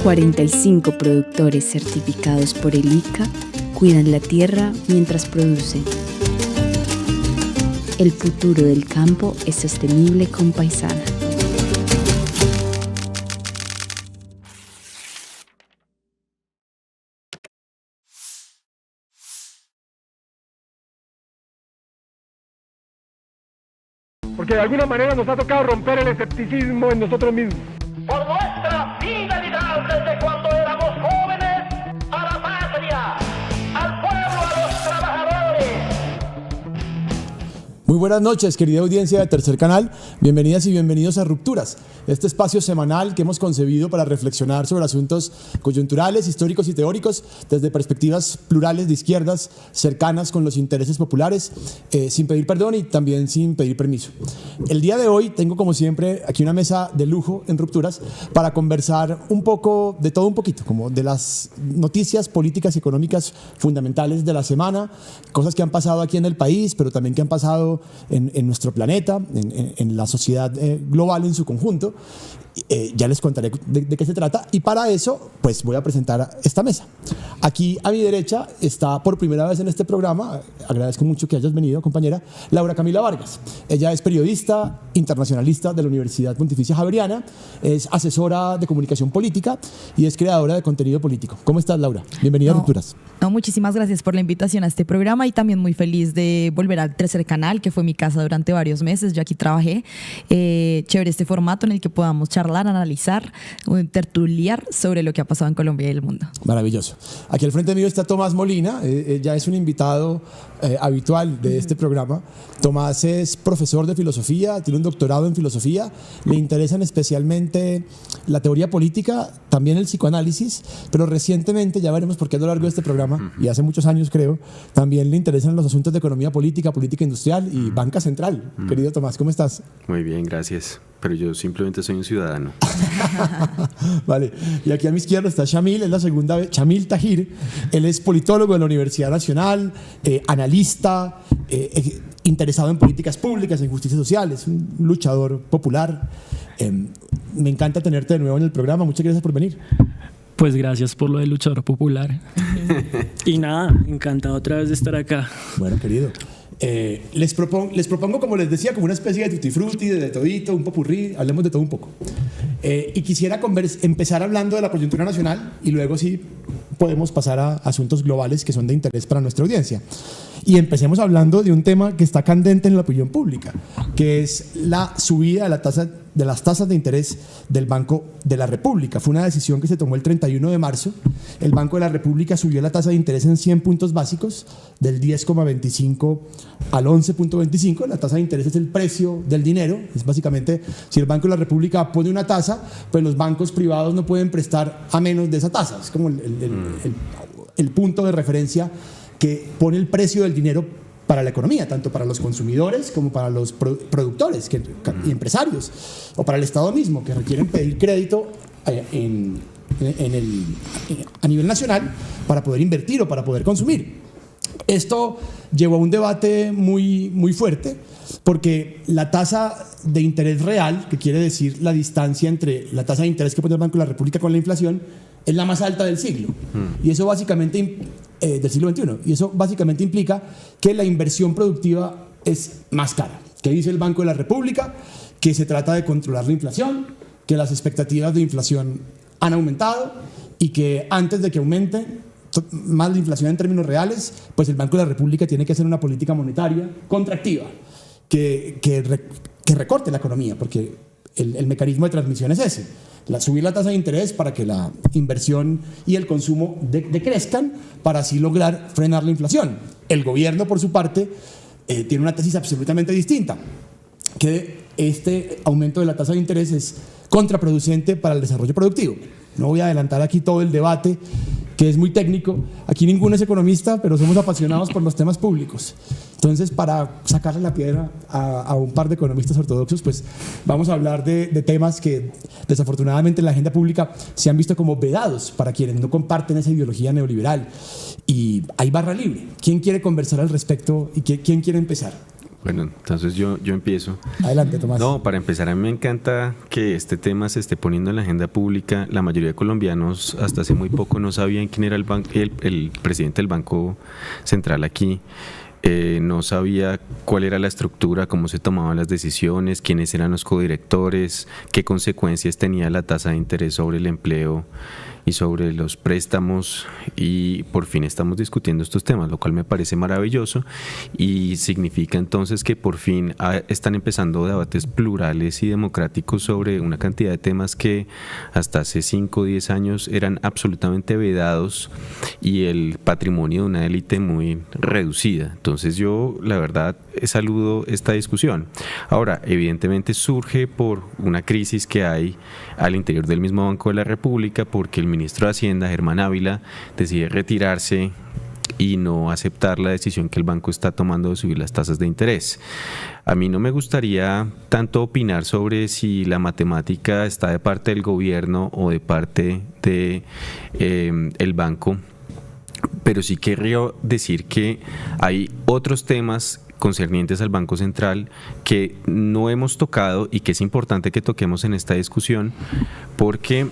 45 productores certificados por el ICA cuidan la tierra mientras producen. El futuro del campo es sostenible con Paisana. Porque de alguna manera nos ha tocado romper el escepticismo en nosotros mismos. Por nuestra fidelidad desde cuando éramos jóvenes a la patria, al pueblo, a los trabajadores. Muy buenas noches, querida audiencia de Tercer Canal. Bienvenidas y bienvenidos a Rupturas, este espacio semanal que hemos concebido para reflexionar sobre asuntos coyunturales, históricos y teóricos desde perspectivas plurales de izquierdas, cercanas con los intereses populares, sin pedir perdón y también sin pedir permiso. El día de hoy tengo, como siempre, aquí una mesa de lujo en Rupturas para conversar un poco de todo un poquito, como de las noticias políticas y económicas fundamentales de la semana, cosas que han pasado aquí en el país, pero también que han pasado en nuestro planeta, en la sociedad global en su conjunto. Ya les contaré de qué se trata, y para eso pues voy a presentar esta mesa. Aquí a mi derecha está por primera vez en este programa, agradezco mucho que hayas venido, compañera, Laura Camila Vargas. Ella es periodista internacionalista de la Universidad Pontificia Javeriana, es asesora de comunicación política y es creadora de contenido político. ¿Cómo estás, Laura? Bienvenida a Rupturas. Muchísimas gracias por la invitación a este programa y también muy feliz de volver al Tercer Canal, que fue mi casa durante varios meses. Yo aquí trabajé. Chévere este formato en el que podamos charlar, analizar, tertuliar sobre lo que ha pasado en Colombia y el mundo. Maravilloso. Aquí al frente mío está Tomás Molina, ya es un invitado habitual de este programa. Tomás es profesor de filosofía, tiene un doctorado en filosofía, le interesan especialmente la teoría política, también el psicoanálisis, pero recientemente, ya veremos por qué a lo largo de este programa, y hace muchos años creo, también le interesan los asuntos de economía política, política industrial y banca central. Querido Tomás, ¿cómo estás? Muy bien, gracias. Pero yo simplemente soy un ciudadano. Vale, y aquí a mi izquierda está Shamil, es la segunda vez, Shamil Tahir. Él es politólogo de la Universidad Nacional, analista, interesado en políticas públicas, en justicia social, es un luchador popular. Me encanta tenerte de nuevo en el programa, muchas gracias por venir. Pues gracias por lo del luchador popular. Y nada, encantado otra vez de estar acá. Bueno, querido. Les propongo, como les decía, como una especie de tutti frutti, de todito, un popurrí, hablemos de todo un poco. Y quisiera empezar hablando de la coyuntura nacional y luego sí podemos pasar a asuntos globales que son de interés para nuestra audiencia. Y empecemos hablando de un tema que está candente en la opinión pública, que es la subida de las tasas de interés del Banco de la República. Fue una decisión que se tomó el 31 de marzo. El Banco de la República subió la tasa de interés en 100 puntos básicos, del 10,25 al 11,25. La tasa de interés es el precio del dinero. Es básicamente, si el Banco de la República pone una tasa, pues los bancos privados no pueden prestar a menos de esa tasa. Es como el punto de referencia que pone el precio del dinero para la economía, tanto para los consumidores como para los productores y empresarios, o para el Estado mismo, que requieren pedir crédito a nivel nacional para poder invertir o para poder consumir. Esto llevó a un debate muy, muy fuerte, porque la tasa de interés real, que quiere decir la distancia entre la tasa de interés que pone el Banco de la República con la inflación, es la más alta del siglo. Y eso básicamente del siglo XXI. Y eso básicamente implica que la inversión productiva es más cara. ¿Qué dice el Banco de la República? Que se trata de controlar la inflación, que las expectativas de inflación han aumentado y que antes de que aumente más la inflación en términos reales, pues el Banco de la República tiene que hacer una política monetaria contractiva que recorte la economía, porque el mecanismo de transmisión es ese. Subir la tasa de interés para que la inversión y el consumo decrezcan, para así lograr frenar la inflación. El gobierno, por su parte, tiene una tesis absolutamente distinta, que este aumento de la tasa de interés es contraproducente para el desarrollo productivo. No voy a adelantar aquí todo el debate, que es muy técnico. Aquí ninguno es economista, pero somos apasionados por los temas públicos. Entonces, para sacarle la piedra a un par de economistas ortodoxos, pues vamos a hablar de temas que desafortunadamente en la agenda pública se han visto como vedados para quienes no comparten esa ideología neoliberal. Y hay barra libre. ¿Quién quiere conversar al respecto y quién quiere empezar? Bueno, entonces yo empiezo. Adelante, Tomás. No, para empezar, a mí me encanta que este tema se esté poniendo en la agenda pública. La mayoría de colombianos hasta hace muy poco no sabían quién era el presidente del Banco Central aquí. No sabía cuál era la estructura, cómo se tomaban las decisiones, quiénes eran los codirectores, qué consecuencias tenía la tasa de interés sobre el empleo y sobre los préstamos, y por fin estamos discutiendo estos temas, lo cual me parece maravilloso y significa entonces que por fin están empezando debates plurales y democráticos sobre una cantidad de temas que hasta hace 5 o 10 años eran absolutamente vedados y el patrimonio de una élite muy reducida. Entonces yo la verdad saludo esta discusión. Ahora, evidentemente surge por una crisis que hay al interior del mismo Banco de la República, porque el ministro de Hacienda, Germán Ávila, decide retirarse y no aceptar la decisión que el banco está tomando de subir las tasas de interés. A mí no me gustaría tanto opinar sobre si la matemática está de parte del gobierno o de parte de el banco, pero sí querría decir que hay otros temas concernientes al Banco Central que no hemos tocado y que es importante que toquemos en esta discusión, porque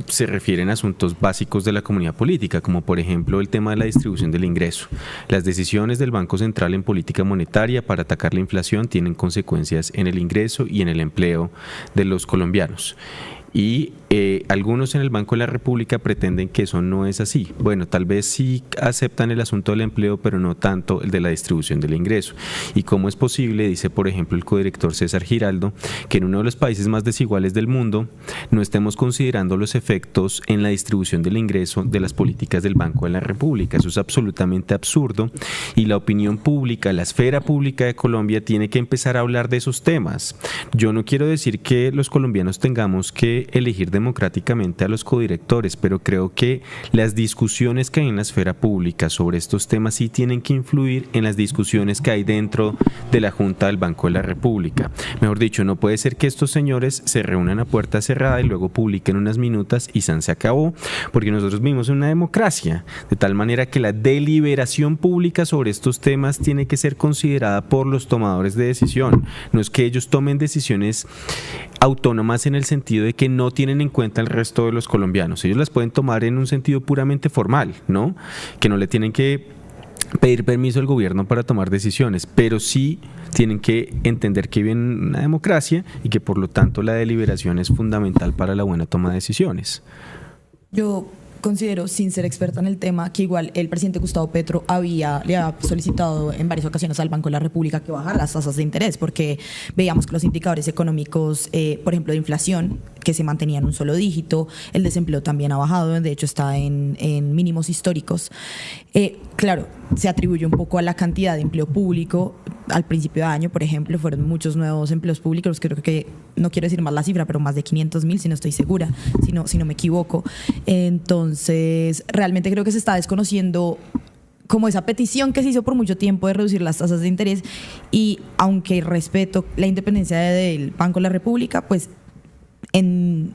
se refieren a asuntos básicos de la comunidad política, como por ejemplo el tema de la distribución del ingreso. Las decisiones del Banco Central en política monetaria para atacar la inflación tienen consecuencias en el ingreso y en el empleo de los colombianos. Y algunos en el Banco de la República pretenden que eso no es así. Bueno, tal vez sí aceptan el asunto del empleo, pero no tanto el de la distribución del ingreso. ¿Y cómo es posible? Dice, por ejemplo, el codirector César Giraldo, que en uno de los países más desiguales del mundo no estemos considerando los efectos en la distribución del ingreso de las políticas del Banco de la República. Eso es absolutamente absurdo y la opinión pública, la esfera pública de Colombia tiene que empezar a hablar de esos temas. Yo no quiero decir que los colombianos tengamos que elegir democráticamente a los codirectores, pero creo que las discusiones que hay en la esfera pública sobre estos temas sí tienen que influir en las discusiones que hay dentro de la Junta del Banco de la República. Mejor dicho, no puede ser que estos señores se reúnan a puerta cerrada y luego publiquen unas minutas y se acabó, porque nosotros vivimos en una democracia, de tal manera que la deliberación pública sobre estos temas tiene que ser considerada por los tomadores de decisión. No es que ellos tomen decisiones autónomas en el sentido de que no tienen en cuenta el resto de los colombianos. Ellos las pueden tomar en un sentido puramente formal, ¿no? Que no le tienen que pedir permiso al gobierno para tomar decisiones, pero sí tienen que entender que vive en una democracia y que por lo tanto la deliberación es fundamental para la buena toma de decisiones. Yo considero, sin ser experta en el tema, que igual el presidente Gustavo Petro le había solicitado en varias ocasiones al Banco de la República que bajara las tasas de interés, porque veíamos que los indicadores económicos, por ejemplo, de inflación, que se mantenía en un solo dígito, el desempleo también ha bajado, de hecho está en mínimos históricos. Claro, se atribuye un poco a la cantidad de empleo público. Al principio de año, por ejemplo, fueron muchos nuevos empleos públicos, creo que, no quiero decir más la cifra, pero más de 500,000, si no estoy segura, si no me equivoco. Entonces, realmente creo que se está desconociendo como esa petición que se hizo por mucho tiempo de reducir las tasas de interés, y aunque respeto la independencia del Banco de la República, pues en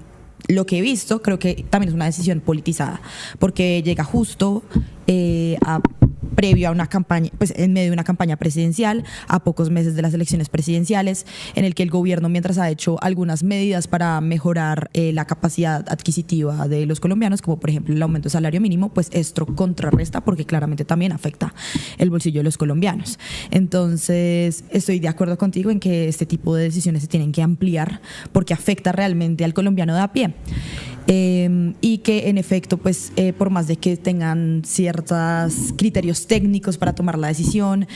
lo que he visto, creo que también es una decisión politizada, porque llega justo previo a una campaña, pues en medio de una campaña presidencial, a pocos meses de las elecciones presidenciales, en el que el gobierno, mientras ha hecho algunas medidas para mejorar la capacidad adquisitiva de los colombianos, como por ejemplo el aumento del salario mínimo, pues esto contrarresta porque claramente también afecta el bolsillo de los colombianos. Entonces, estoy de acuerdo contigo en que este tipo de decisiones se tienen que ampliar porque afecta realmente al colombiano de a pie. Y que en efecto, pues por más de que tengan ciertos criterios técnicos para tomar la decisión,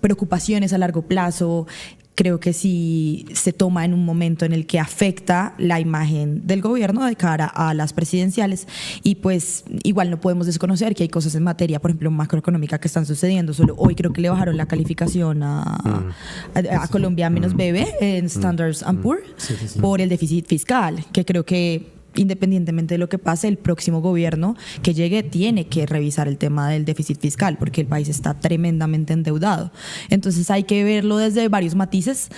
preocupaciones a largo plazo, creo que sí se toma en un momento en el que afecta la imagen del gobierno de cara a las presidenciales, y pues igual no podemos desconocer que hay cosas en materia, por ejemplo, macroeconómica, que están sucediendo. Solo hoy creo que le bajaron la calificación a Colombia -BB en Standard & Poor's por el déficit fiscal, que creo que independientemente de lo que pase, el próximo gobierno que llegue tiene que revisar el tema del déficit fiscal, porque el país está tremendamente endeudado. Entonces hay que verlo desde varios matices,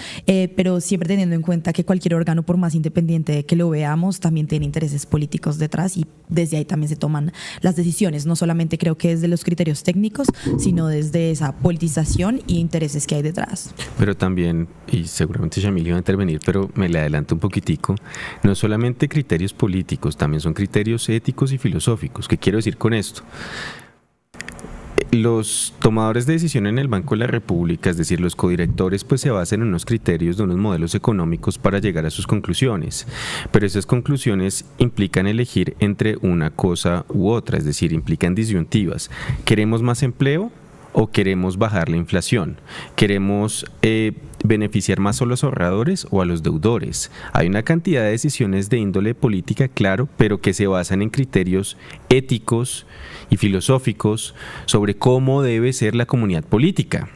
pero siempre teniendo en cuenta que cualquier órgano, por más independiente que lo veamos, también tiene intereses políticos detrás, y desde ahí también se toman las decisiones. No solamente creo que desde los criterios técnicos, sino desde esa politización y intereses que hay detrás. Pero también, y seguramente Yamil iba a intervenir, pero me le adelanto un poquitico, no solamente criterios políticos, también son criterios éticos y filosóficos. ¿Qué quiero decir con esto? Los tomadores de decisión en el Banco de la República, es decir, los codirectores, pues se basan en unos criterios de unos modelos económicos para llegar a sus conclusiones, pero esas conclusiones implican elegir entre una cosa u otra, es decir, implican disyuntivas. ¿Queremos más empleo o queremos bajar la inflación? ¿Queremos beneficiar más a los ahorradores o a los deudores? Hay una cantidad de decisiones de índole política, claro, pero que se basan en criterios éticos y filosóficos sobre cómo debe ser la comunidad política.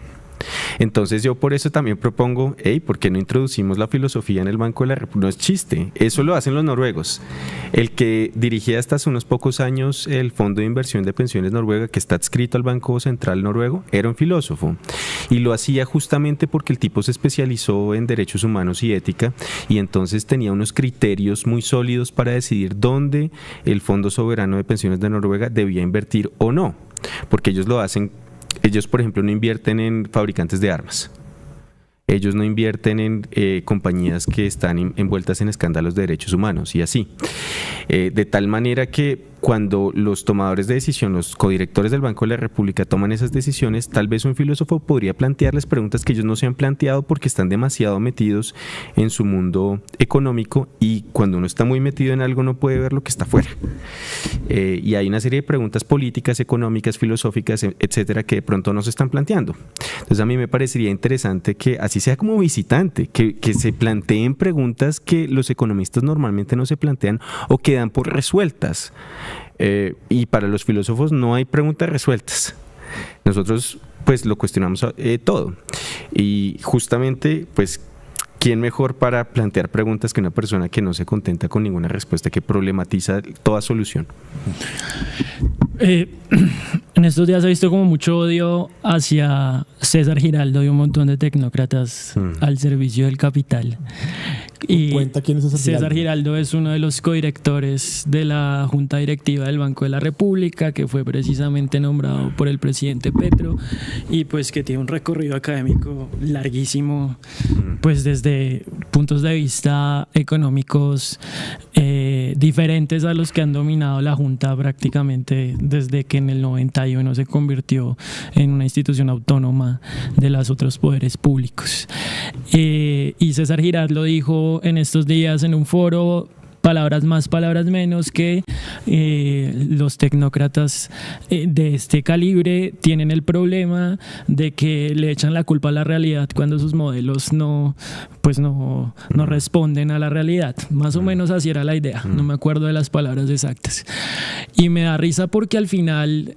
Entonces yo por eso también propongo, ¿por qué no introducimos la filosofía en el Banco de la República? No es chiste, eso lo hacen los noruegos. El que dirigía hasta hace unos pocos años el Fondo de Inversión de Pensiones Noruega, que está adscrito al Banco Central noruego, era un filósofo, y lo hacía justamente porque el tipo se especializó en derechos humanos y ética, y entonces tenía unos criterios muy sólidos para decidir dónde el Fondo Soberano de Pensiones de Noruega debía invertir o no, porque ellos lo hacen. Ellos, por ejemplo, no invierten en fabricantes de armas. Ellos no invierten en compañías que están envueltas en escándalos de derechos humanos y así. De tal manera que cuando los tomadores de decisión, los codirectores del Banco de la República toman esas decisiones, tal vez un filósofo podría plantearles preguntas que ellos no se han planteado porque están demasiado metidos en su mundo económico, y cuando uno está muy metido en algo no puede ver lo que está afuera. Y hay una serie de preguntas políticas, económicas, filosóficas, etcétera, que de pronto no se están planteando. Entonces a mí me parecería interesante que así sea como visitante, que se planteen preguntas que los economistas normalmente no se plantean o que dan por resueltas. Y para los filósofos no hay preguntas resueltas. Nosotros pues lo cuestionamos todo, y justamente pues ¿quién mejor para plantear preguntas que una persona que no se contenta con ninguna respuesta, que problematiza toda solución? En estos días he visto como mucho odio hacia César Giraldo y un montón de tecnócratas al servicio del capital. Y Cuenta quién es César Giraldo es uno de los codirectores de la Junta Directiva del Banco de la República, que fue precisamente nombrado por el presidente Petro, y pues que tiene un recorrido académico larguísimo, pues desde puntos de vista económicos diferentes a los que han dominado la Junta prácticamente desde que en el 91 se convirtió en una institución autónoma de los otros poderes públicos. Y César Giraldo dijo en estos días en un foro, palabras más, palabras menos, que los tecnócratas de este calibre tienen el problema de que le echan la culpa a la realidad cuando sus modelos no responden a la realidad. Más o menos así era la idea, no me acuerdo de las palabras exactas. Y me da risa porque al final,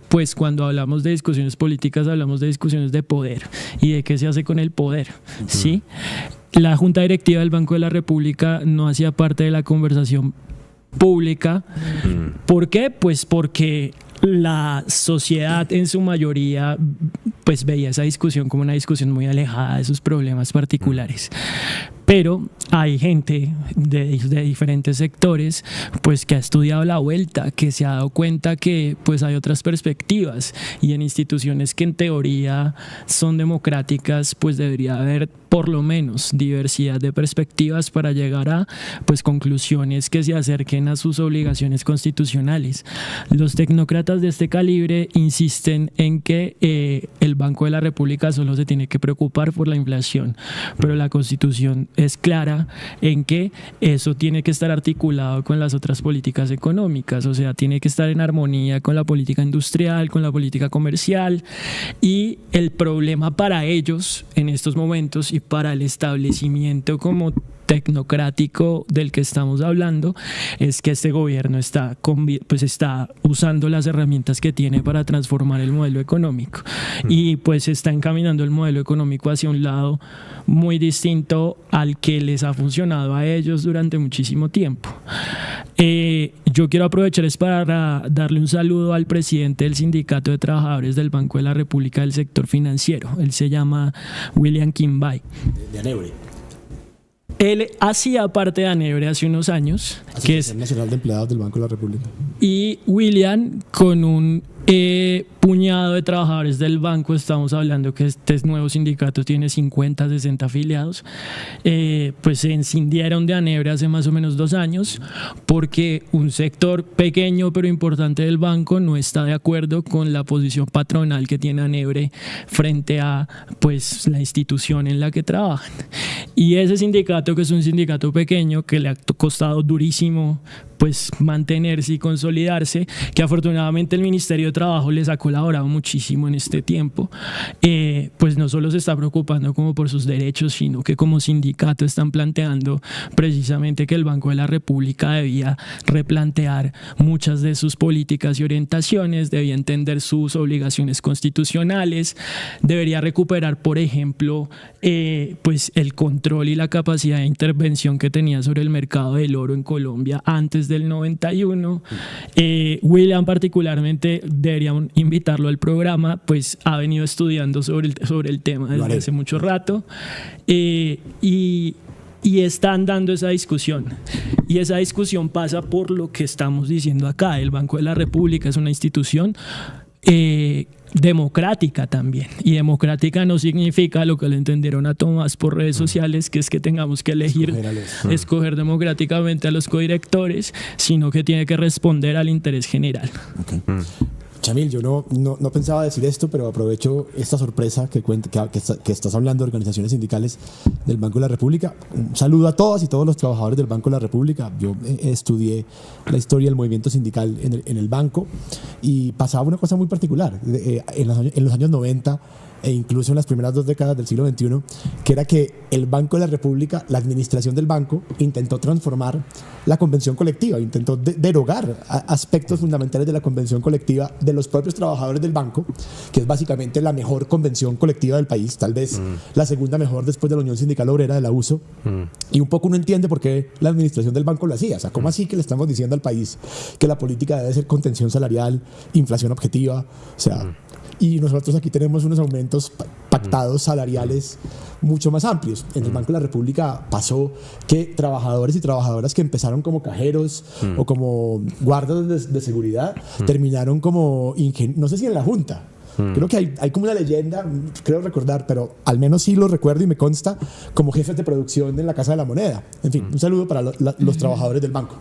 pues cuando hablamos de discusiones políticas, hablamos de discusiones de poder y de qué se hace con el poder, ¿sí? La Junta Directiva del Banco de la República no hacía parte de la conversación pública. ¿Por qué? Pues porque la sociedad en su mayoría pues veía esa discusión como una discusión muy alejada de sus problemas particulares. Pero hay gente de diferentes sectores pues que ha estudiado la vuelta, que se ha dado cuenta que pues hay otras perspectivas, y en instituciones que en teoría son democráticas pues debería haber por lo menos diversidad de perspectivas para llegar a pues conclusiones que se acerquen a sus obligaciones constitucionales. Los tecnócratas de este calibre insisten en que el Banco de la República solo se tiene que preocupar por la inflación, pero la Constitución es clara en que eso tiene que estar articulado con las otras políticas económicas, o sea, tiene que estar en armonía con la política industrial, con la política comercial, y el problema para ellos en estos momentos y para el establecimiento como tecnocrático del que estamos hablando es que este gobierno está usando las herramientas que tiene para transformar el modelo económico y pues está encaminando el modelo económico hacia un lado muy distinto al que les ha funcionado a ellos durante muchísimo tiempo. Yo quiero aprovechar para darle un saludo al presidente del Sindicato de Trabajadores del Banco de la República del Sector Financiero. Él se llama William Kimball. De Anebre. Él hacía parte de Anebre hace unos años. Asociación Nacional de Empleados del Banco de la República. Y William, con un puñado de trabajadores del banco, estamos hablando que este nuevo sindicato tiene 50, 60 afiliados, pues se encindieron de Anebre hace más o menos 2 años porque un sector pequeño pero importante del banco no está de acuerdo con la posición patronal que tiene Anebre frente a pues la institución en la que trabajan. Y ese sindicato, que es un sindicato pequeño que le ha costado durísimo pues mantenerse y consolidarse, que afortunadamente el Ministerio de Trabajo les ha colaborado muchísimo en este tiempo, pues no solo se está preocupando como por sus derechos, sino que como sindicato están planteando precisamente que el Banco de la República debía replantear muchas de sus políticas y orientaciones, debía entender sus obligaciones constitucionales, debería recuperar, por ejemplo, pues el control y la capacidad de intervención que tenía sobre el mercado del oro en Colombia antes del 91. William particularmente, deberían invitarlo al programa, pues ha venido estudiando sobre el tema desde hace mucho rato, y están dando esa discusión, y esa discusión pasa por lo que estamos diciendo acá. El Banco de la República es una institución democrática también, y democrática no significa lo que le entendieron a Tomás por redes sociales, que es que tengamos que escoger democráticamente a los codirectores, sino que tiene que responder al interés general. Okay. Chamil, yo no pensaba decir esto, pero aprovecho esta sorpresa que estás hablando de organizaciones sindicales del Banco de la República. Un saludo a todas y todos los trabajadores del Banco de la República. Yo estudié la historia del movimiento sindical en el banco, y pasaba una cosa muy particular en los años 90 e incluso en las primeras 2 décadas del siglo XXI, que era que el Banco de la República, la administración del banco, intentó transformar la convención colectiva, intentó derogar aspectos fundamentales de la convención colectiva de los propios trabajadores del banco, que es básicamente la mejor convención colectiva del país, tal vez la segunda mejor después de la Unión Sindical Obrera de la USO, y un poco uno entiende por qué la administración del banco lo hacía. O sea, ¿cómo así que le estamos diciendo al país que la política debe ser contención salarial, inflación objetiva? O sea, y nosotros aquí tenemos unos aumentos pactados salariales mucho más amplios. En el Banco de la República pasó que trabajadores y trabajadoras que empezaron como cajeros o como guardas de seguridad terminaron como no sé si en la Junta. Creo que hay como una leyenda, creo recordar, pero al menos sí lo recuerdo y me consta, como jefes de producción en la Casa de la Moneda. En fin, un saludo para los trabajadores del banco.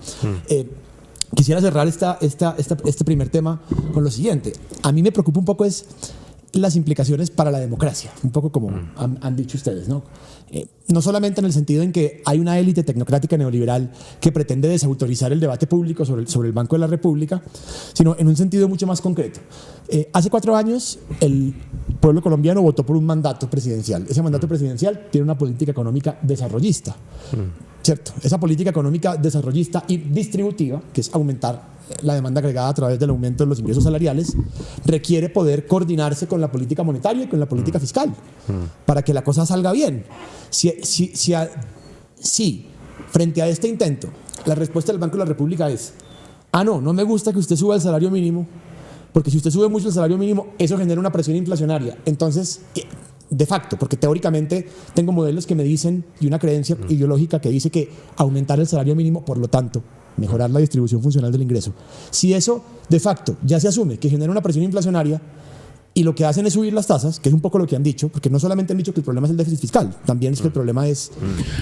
Quisiera cerrar este primer tema con lo siguiente. A mí me preocupa un poco las implicaciones para la democracia, un poco como han dicho ustedes, ¿no? No solamente en el sentido en que hay una élite tecnocrática neoliberal que pretende desautorizar el debate público sobre el Banco de la República, sino en un sentido mucho más concreto. Hace 4 años el pueblo colombiano votó por un mandato presidencial. Ese mandato presidencial tiene una política económica desarrollista, ¿cierto? Esa política económica desarrollista y distributiva, que es aumentar la demanda agregada a través del aumento de los ingresos salariales, requiere poder coordinarse con la política monetaria y con la política fiscal para que la cosa salga bien. Si frente a este intento la respuesta del Banco de la República es: no me gusta que usted suba el salario mínimo, porque si usted sube mucho el salario mínimo, eso genera una presión inflacionaria. Entonces, de facto, porque teóricamente tengo modelos que me dicen, y una creencia ideológica que dice que aumentar el salario mínimo, por lo tanto, mejorar la distribución funcional del ingreso. Si eso, de facto, ya se asume que genera una presión inflacionaria, y lo que hacen es subir las tasas, que es un poco lo que han dicho, porque no solamente han dicho que el problema es el déficit fiscal, también es que el problema es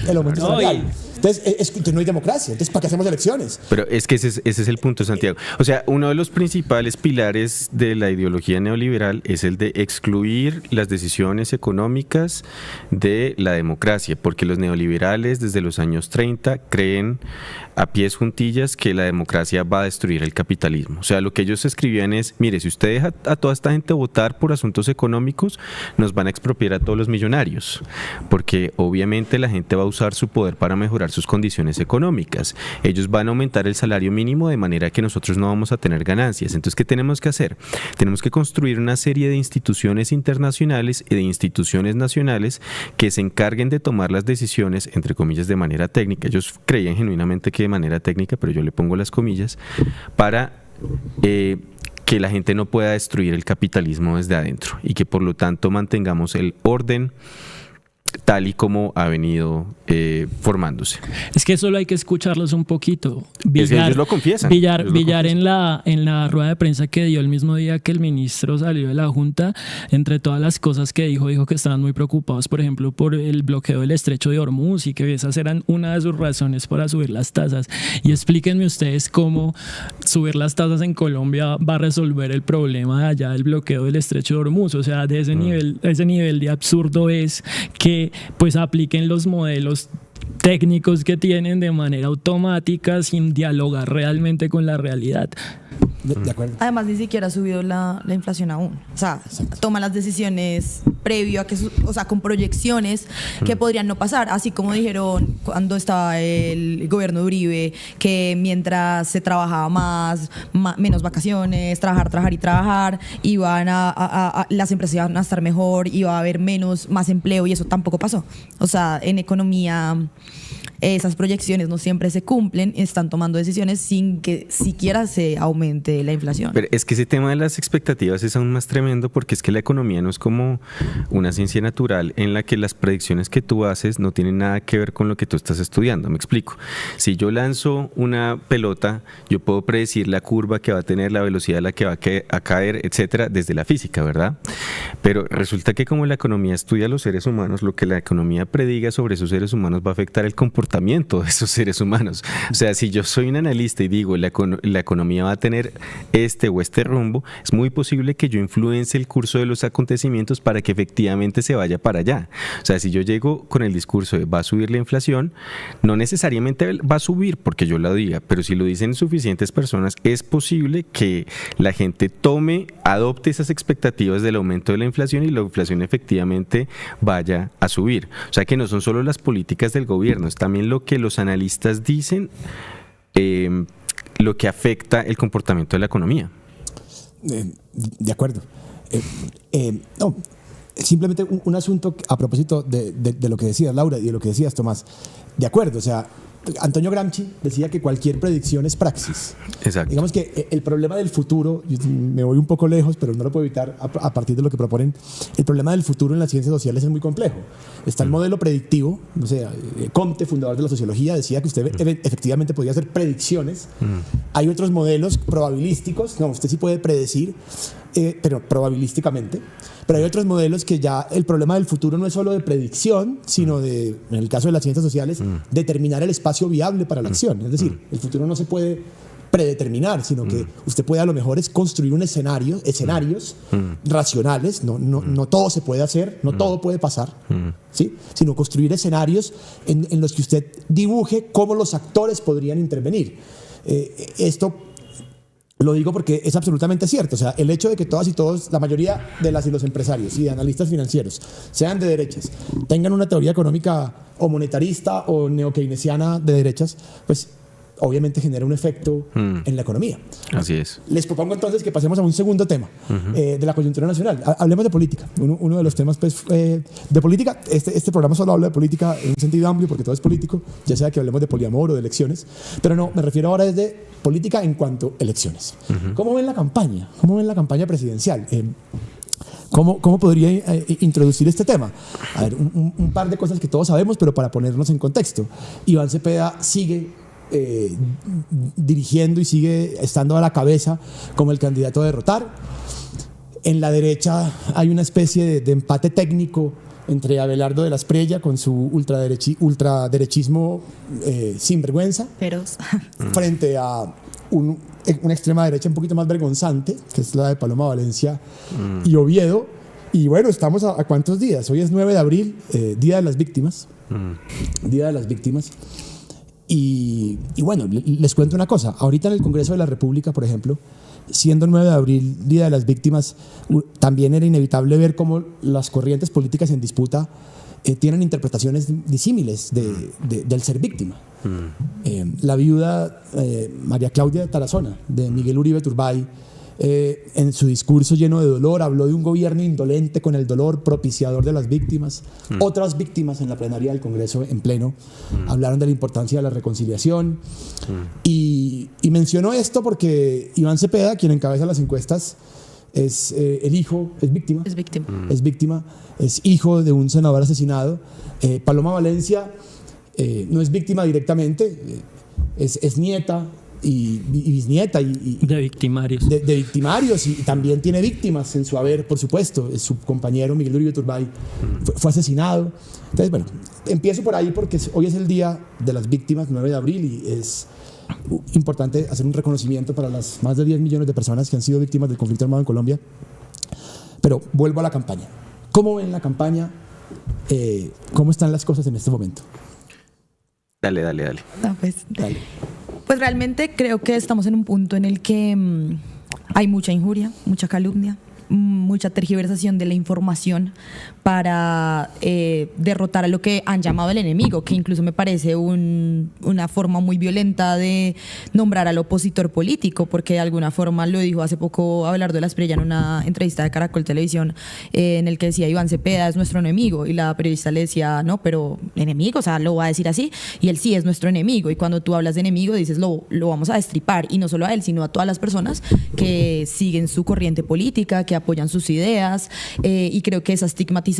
el aumento salarial. Entonces, no hay democracia. Entonces, ¿para qué hacemos elecciones? Pero es que ese es el punto, Santiago. O sea, uno de los principales pilares de la ideología neoliberal es el de excluir las decisiones económicas de la democracia, porque los neoliberales desde los años 30 creen a pies juntillas que la democracia va a destruir el capitalismo. O sea, lo que ellos escribían es: mire, si usted deja a toda esta gente votar votar por asuntos económicos, nos van a expropiar a todos los millonarios, porque obviamente la gente va a usar su poder para mejorar sus condiciones económicas. Ellos van a aumentar el salario mínimo de manera que nosotros no vamos a tener ganancias. Entonces, ¿qué tenemos que hacer? Tenemos que construir una serie de instituciones internacionales y de instituciones nacionales que se encarguen de tomar las decisiones, entre comillas, de manera técnica. Ellos creían genuinamente que de manera técnica, pero yo le pongo las comillas, para que la gente no pueda destruir el capitalismo desde adentro y que por lo tanto mantengamos el orden tal y como ha venido formándose. Es que solo hay que escucharlos un poquito. Ellos lo confiesan. Villar en la rueda de prensa que dio el mismo día que el ministro salió de la Junta, entre todas las cosas que dijo que estaban muy preocupados, por ejemplo, por el bloqueo del estrecho de Hormuz y que esas eran una de sus razones para subir las tasas. Y explíquenme ustedes cómo subir las tasas en Colombia va a resolver el problema de allá del bloqueo del estrecho de Hormuz. O sea, de ese nivel de absurdo es que pues apliquen los modelos técnicos que tienen de manera automática sin dialogar realmente con la realidad. De acuerdo. Además, ni siquiera ha subido la inflación aún. O sea, toma las decisiones previo a que, con proyecciones que podrían no pasar. Así como dijeron cuando estaba el gobierno de Uribe, que mientras se trabajaba menos vacaciones, trabajar, iban las empresas iban a estar mejor, iba a haber más empleo, y eso tampoco pasó. O sea, en economía esas proyecciones no siempre se cumplen, están tomando decisiones sin que siquiera se aumente la inflación. Pero es que ese tema de las expectativas es aún más tremendo, porque es que la economía no es como una ciencia natural en la que las predicciones que tú haces no tienen nada que ver con lo que tú estás estudiando. Me explico. Si yo lanzo una pelota, yo puedo predecir la curva que va a tener, la velocidad a la que va a caer, etcétera, desde la física, ¿verdad? Pero resulta que como la economía estudia a los seres humanos, lo que la economía prediga sobre esos seres humanos va a afectar el comportamiento de esos seres humanos. O sea, si yo soy un analista y digo la economía va a tener este o este rumbo, es muy posible que yo influencie el curso de los acontecimientos para que efectivamente se vaya para allá. O sea, si yo llego con el discurso de va a subir la inflación, no necesariamente va a subir porque yo lo diga, pero si lo dicen suficientes personas, es posible que la gente adopte esas expectativas del aumento de la inflación y la inflación efectivamente vaya a subir. O sea, que no son solo las políticas del gobierno, es también lo que los analistas dicen, lo que afecta el comportamiento de la economía. De acuerdo. No, simplemente un asunto a propósito de lo que decías, Laura, y de lo que decías, Tomás. De acuerdo, o sea, Antonio Gramsci decía que cualquier predicción es praxis. Exacto. Digamos que el problema del futuro, me voy un poco lejos, pero no lo puedo evitar a partir de lo que proponen, el problema del futuro en las ciencias sociales es muy complejo. Está el modelo predictivo, o sea, Comte, fundador de la sociología, decía que usted efectivamente podía hacer predicciones. Hay otros modelos probabilísticos, no, usted sí puede predecir, pero probabilísticamente. Pero hay otros modelos que ya el problema del futuro no es solo de predicción, sino de, en el caso de las ciencias sociales, determinar el espacio viable para la acción. Es decir, el futuro no se puede predeterminar, sino que usted puede a lo mejor es construir un escenarios racionales, no todo se puede hacer, no todo puede pasar, ¿sí? Sino construir escenarios en los que usted dibuje cómo los actores podrían intervenir. Esto lo digo porque es absolutamente cierto. O sea, el hecho de que todas y todos, la mayoría de las y los empresarios y de analistas financieros, sean de derechas, tengan una teoría económica o monetarista o neokeynesiana de derechas, pues obviamente genera un efecto en la economía. Así es. Les propongo entonces que pasemos a un segundo tema de la coyuntura nacional. Hablemos de política. Uno de los temas pues, de política, este programa solo habla de política en un sentido amplio porque todo es político, ya sea que hablemos de poliamor o de elecciones, pero no, me refiero ahora desde política en cuanto a elecciones. ¿Cómo ven la campaña? ¿Cómo ven la campaña presidencial? ¿Cómo podría introducir este tema? A ver, un par de cosas que todos sabemos, pero para ponernos en contexto. Iván Cepeda sigue dirigiendo y sigue estando a la cabeza como el candidato a derrotar. En la derecha hay una especie de empate técnico entre Abelardo de la Espriella con su ultraderechismo sinvergüenza frente a una extrema derecha un poquito más vergonzante, que es la de Paloma Valencia y Oviedo. Y bueno, estamos a ¿cuántos días? Hoy es 9 de abril, Día de las Víctimas. Día de las Víctimas. Y bueno, les cuento una cosa. Ahorita en el Congreso de la República, por ejemplo, siendo el 9 de abril Día de las Víctimas, también era inevitable ver cómo las corrientes políticas en disputa tienen interpretaciones disímiles del ser víctima. La viuda María Claudia Tarazona, de Miguel Uribe Turbay, en su discurso lleno de dolor habló de un gobierno indolente con el dolor, propiciador de las víctimas. Otras víctimas en la plenaria del Congreso en pleno hablaron de la importancia de la reconciliación y mencionó esto porque Iván Cepeda, quien encabeza las encuestas, es el hijo, es víctima. Es víctima. Es víctima, es hijo de un senador asesinado. Paloma Valencia no es víctima directamente, es nieta y bisnieta de victimarios. De victimarios, y también tiene víctimas en su haber, por supuesto. Su compañero Miguel Uribe Turbay fue asesinado. Entonces, bueno, empiezo por ahí porque hoy es el Día de las Víctimas, 9 de abril, y es importante hacer un reconocimiento para las más de 10 millones de personas que han sido víctimas del conflicto armado en Colombia. Pero vuelvo a la campaña. ¿Cómo ven la campaña? ¿Cómo están las cosas en este momento? Dale. No, pues, Dale. pues realmente creo que estamos en un punto en el que hay mucha injuria, mucha calumnia, mucha tergiversación de la información para derrotar a lo que han llamado el enemigo, que incluso me parece una forma muy violenta de nombrar al opositor político, porque de alguna forma lo dijo hace poco Abelardo de la Espriella en una entrevista de Caracol Televisión, en el que decía Iván Cepeda es nuestro enemigo, y la periodista le decía no, pero enemigo, o sea, lo va a decir así, y él sí es nuestro enemigo, y cuando tú hablas de enemigo dices lo vamos a destripar, y no solo a él, sino a todas las personas que siguen su corriente política, que apoyan sus ideas, y creo que esa estigmatización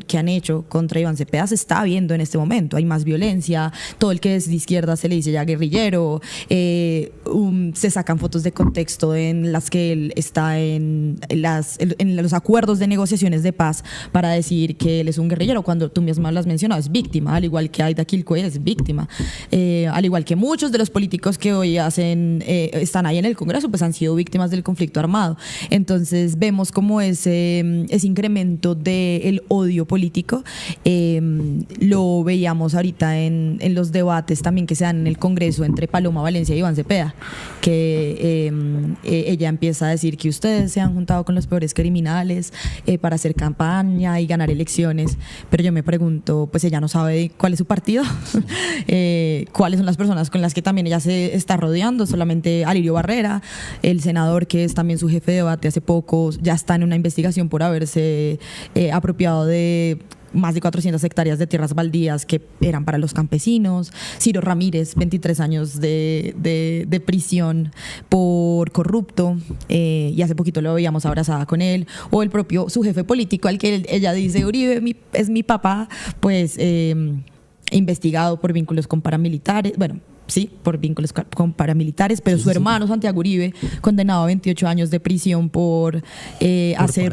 que han hecho contra Iván Cepeda se está viendo en este momento. Hay más violencia, todo el que es de izquierda se le dice ya guerrillero, se sacan fotos de contexto en las que él está en los acuerdos de negociaciones de paz para decir que él es un guerrillero, cuando tú misma lo has mencionado, es víctima, al igual que Aida Quilcoy es víctima, al igual que muchos de los políticos que hoy están ahí en el Congreso, pues han sido víctimas del conflicto armado. Entonces vemos como ese incremento del odio político. Lo veíamos ahorita en los debates también que se dan en el Congreso entre Paloma Valencia y Iván Cepeda, que ella empieza a decir que ustedes se han juntado con los peores criminales para hacer campaña y ganar elecciones, pero yo me pregunto, pues ella no sabe cuál es su partido, cuáles son las personas con las que también ella se está rodeando. Solamente Alirio Barrera, el senador que es también su jefe de debate hace poco, ya está en una investigación por haberse apropiado de más de 400 hectáreas de tierras baldías que eran para los campesinos. Ciro Ramírez, 23 años de prisión por corrupto, y hace poquito lo veíamos abrazada con él. O el propio, su jefe político, al que ella dice, Uribe es mi papá, pues investigado por vínculos con paramilitares, bueno, sí, por vínculos con paramilitares, pero su hermano Santiago Uribe, condenado a 28 años de prisión por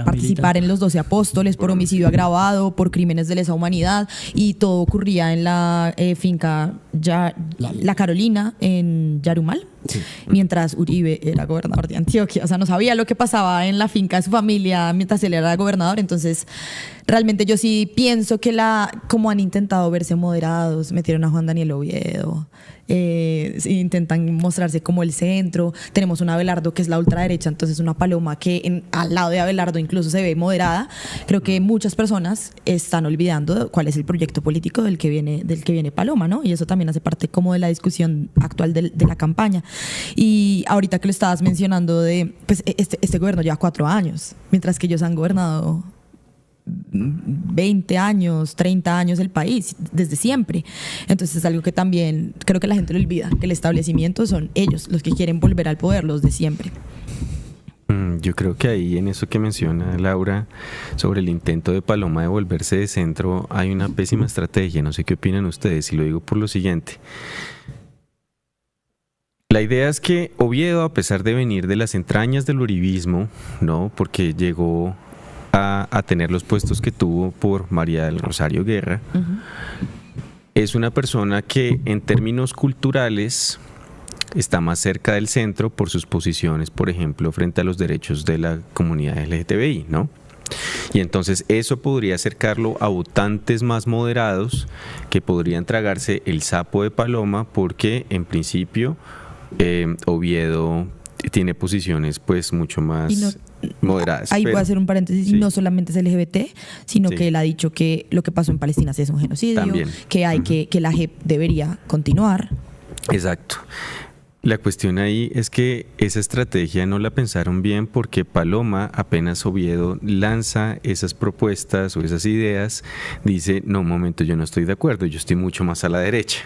participar en los 12 apóstoles, por homicidio agravado, por crímenes de lesa humanidad, y todo ocurría en la finca La Carolina, en Yarumal, sí, mientras Uribe era gobernador de Antioquia. O sea, no sabía lo que pasaba en la finca de su familia mientras él era gobernador. Entonces, realmente yo sí pienso que como han intentado verse moderados, metieron a Juan Daniel Oviedo, intentan mostrarse como el centro. Tenemos un Abelardo que es la ultraderecha, entonces una Paloma que al lado de Abelardo incluso se ve moderada. Creo que muchas personas están olvidando cuál es el proyecto político del que viene Paloma, ¿no? Y eso también hace parte como de la discusión actual de la campaña. Y ahorita que lo estabas mencionando pues este gobierno lleva 4 años, mientras que ellos han gobernado 20 años, 30 años el país, desde siempre. Entonces es algo que también creo que la gente lo olvida, que el establecimiento son ellos los que quieren volver al poder, los de siempre. Yo creo que ahí en eso que menciona Laura sobre el intento de Paloma de volverse de centro hay una pésima estrategia. No sé qué opinan ustedes, y lo digo por lo siguiente. La idea es que Oviedo, a pesar de venir de las entrañas del uribismo, ¿no?, porque llegó a tener los puestos que tuvo por María del Rosario Guerra, es una persona que en términos culturales está más cerca del centro por sus posiciones, por ejemplo, frente a los derechos de la comunidad LGTBI, ¿no? Y entonces eso podría acercarlo a votantes más moderados que podrían tragarse el sapo de Paloma, porque en principio Oviedo tiene posiciones pues mucho más moderadas. Ahí voy a hacer un paréntesis, sí. No solamente es LGBT, sino Sí. que él ha dicho que lo que pasó en Palestina sí es un genocidio, También. que hay que la JEP debería continuar. Exacto. La cuestión ahí es que esa estrategia no la pensaron bien porque Paloma, apenas Oviedo lanza esas propuestas o esas ideas, dice, no, un momento, yo no estoy de acuerdo, yo estoy mucho más a la derecha.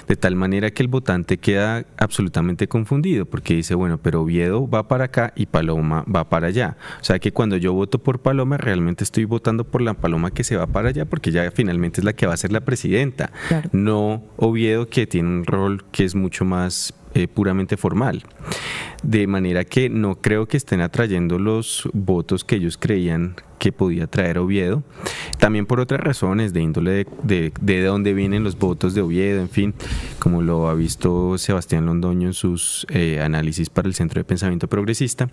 De tal manera que el votante queda absolutamente confundido porque dice, bueno, pero Oviedo va para acá y Paloma va para allá. O sea que cuando yo voto por Paloma, realmente estoy votando por la Paloma que se va para allá porque ya finalmente es la que va a ser la presidenta, Claro. no Oviedo, que tiene un rol que es mucho más puramente formal. De manera que no creo que estén atrayendo los votos que ellos creían que podía traer Oviedo. También por otras razones de índole de dónde vienen los votos de Oviedo, en fin, como lo ha visto Sebastián Londoño en sus análisis para el Centro de Pensamiento Progresista.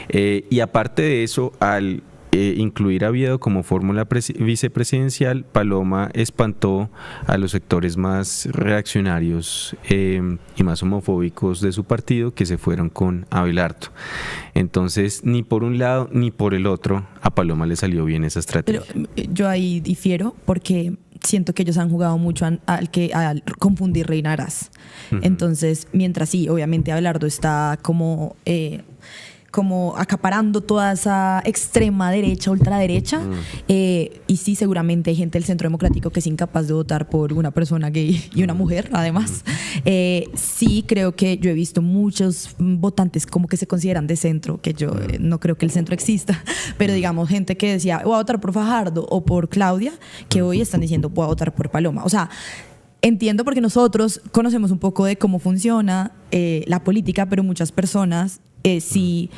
Y aparte de eso, al incluir a Oviedo como fórmula vicepresidencial, Paloma espantó a los sectores más reaccionarios y más homofóbicos de su partido, que se fueron con Abelardo. Entonces, ni por un lado ni por el otro, a Paloma le salió bien esa estrategia. Pero yo ahí difiero porque siento que ellos han jugado mucho al confundir reinarás. Entonces, mientras sí, obviamente Abelardo está como acaparando toda esa extrema derecha, ultraderecha, y sí, seguramente hay gente del Centro Democrático que es incapaz de votar por una persona gay y una mujer, además. Sí, creo que yo he visto muchos votantes como que se consideran de centro, que yo no creo que el centro exista, pero digamos, gente que decía, voy a votar por Fajardo o por Claudia, que hoy están diciendo, voy a votar por Paloma. O sea, entiendo porque nosotros conocemos un poco de cómo funciona la política, pero muchas personas sí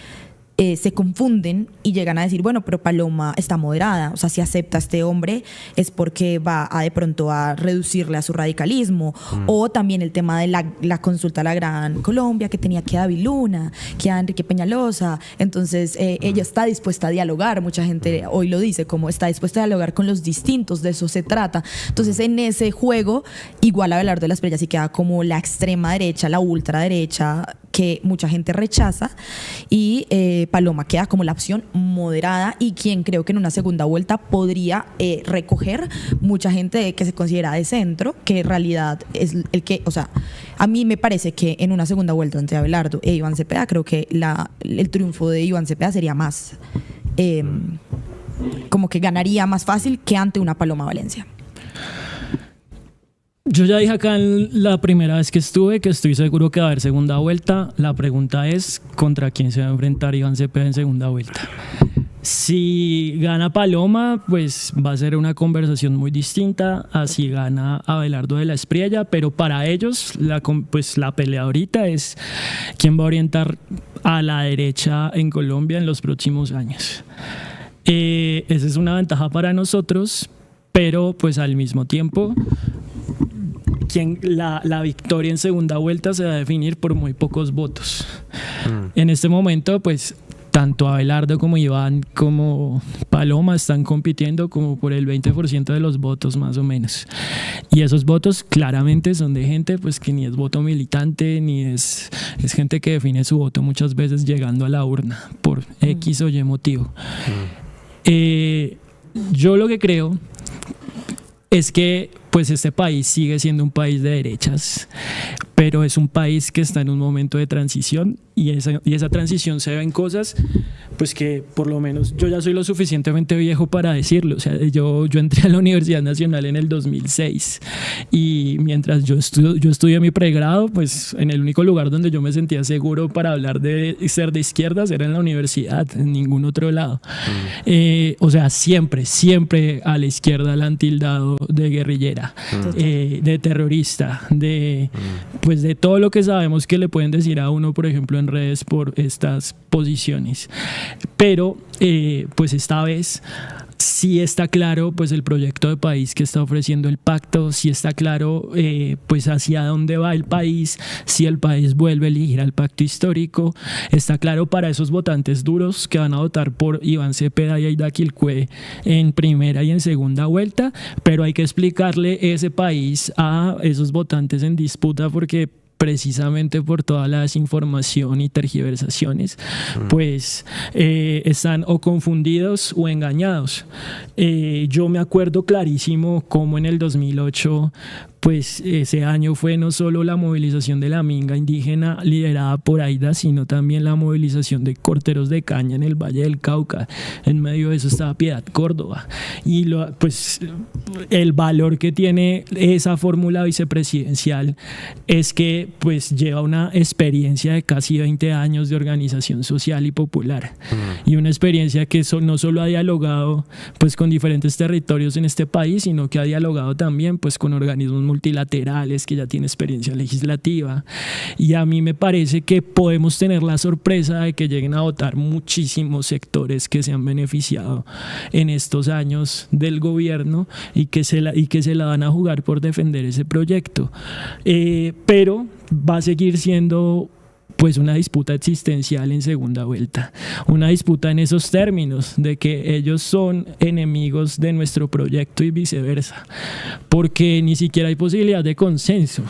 se confunden y llegan a decir, bueno, pero Paloma está moderada, o sea, si acepta a este hombre es porque va a de pronto a reducirle a su radicalismo. O también el tema de la consulta a la Gran Colombia, que tenía que a David Luna, que a Enrique Peñalosa. Entonces ella está dispuesta a dialogar, mucha gente hoy lo dice, como está dispuesta a dialogar con los distintos, de eso se trata. Entonces en ese juego, igual Abelardo de la Espriella sí queda como la extrema derecha, la ultraderecha, que mucha gente rechaza, y Paloma queda como la opción moderada y quien creo que en una segunda vuelta podría recoger mucha gente que se considera de centro, que en realidad es el que, o sea, a mí me parece que en una segunda vuelta entre Abelardo e Iván Cepeda, creo que el triunfo de Iván Cepeda sería más, como que ganaría más fácil que ante una Paloma Valencia. Yo ya dije acá en la primera vez que estuve que estoy seguro que va a haber segunda vuelta. La pregunta es ¿contra quién se va a enfrentar Iván Cepeda en segunda vuelta? Si gana Paloma, pues va a ser una conversación muy distinta a si gana Abelardo de la Espriella, pero para ellos la pelea ahorita es quién va a orientar a la derecha en Colombia en los próximos años. Esa es una ventaja para nosotros, pero pues al mismo tiempo la victoria en segunda vuelta se va a definir por muy pocos votos. En este momento, pues tanto Abelardo como Iván como Paloma están compitiendo como por el 20% de los votos más o menos. Y esos votos claramente son de gente pues que ni es voto militante, ni es gente que define su voto muchas veces llegando a la urna por X o Y motivo. Yo lo que creo es que pues este país sigue siendo un país de derechas, pero es un país que está en un momento de transición y esa transición se ve en cosas pues que por lo menos yo ya soy lo suficientemente viejo para decirlo. O sea, yo entré a la Universidad Nacional en el 2006 y mientras yo estudié mi pregrado, pues en el único lugar donde yo me sentía seguro para hablar de ser de izquierdas era en la universidad, en ningún otro lado. O sea, siempre a la izquierda la han tildado de guerrillera, de terrorista, pues de todo lo que sabemos que le pueden decir a uno, por ejemplo, en redes por estas posiciones. Pero pues esta vez sí está claro pues el proyecto de país que está ofreciendo el pacto, sí está claro pues hacia dónde va el país, si el país vuelve a elegir al pacto histórico, está claro para esos votantes duros que van a votar por Iván Cepeda y Aida Quilcue en primera y en segunda vuelta, pero hay que explicarle ese país a esos votantes en disputa porque precisamente por toda la desinformación y tergiversaciones, pues están o confundidos o engañados. Yo me acuerdo clarísimo cómo en el 2008, pues ese año fue no solo la movilización de la minga indígena liderada por Aida, sino también la movilización de corteros de caña en el Valle del Cauca. En medio de eso estaba Piedad Córdoba. Y pues el valor que tiene esa fórmula vicepresidencial es que pues lleva una experiencia de casi 20 años de organización social y popular. Y una experiencia que no solo ha dialogado pues con diferentes territorios en este país, sino que ha dialogado también pues con organismos multilaterales, que ya tiene experiencia legislativa. Y a mí me parece que podemos tener la sorpresa de que lleguen a votar muchísimos sectores que se han beneficiado en estos años del gobierno y que se la van a jugar por defender ese proyecto. Pero va a seguir siendo pues una disputa existencial en segunda vuelta, una disputa en esos términos de que ellos son enemigos de nuestro proyecto y viceversa, porque ni siquiera hay posibilidad de consenso.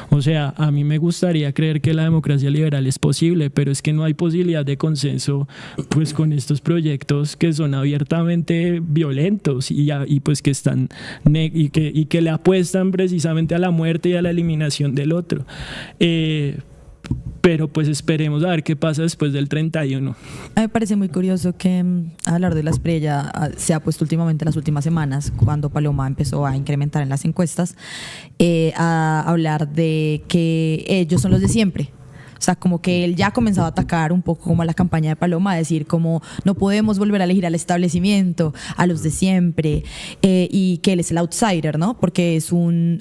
O sea, a mí me gustaría creer que la democracia liberal es posible, pero es que no hay posibilidad de consenso pues con estos proyectos que son abiertamente violentos y pues que están y que le apuestan precisamente a la muerte y a la eliminación del otro. Pero pues esperemos a ver qué pasa después del 31. A mí me parece muy curioso que hablar de la Espriella se ha puesto últimamente en las últimas semanas, cuando Paloma empezó a incrementar en las encuestas, a hablar de que ellos son los de siempre. O sea, como que él ya ha comenzado a atacar un poco como a la campaña de Paloma, a decir como no podemos volver a elegir al establecimiento, a los de siempre, y que él es el outsider, ¿no? Porque es un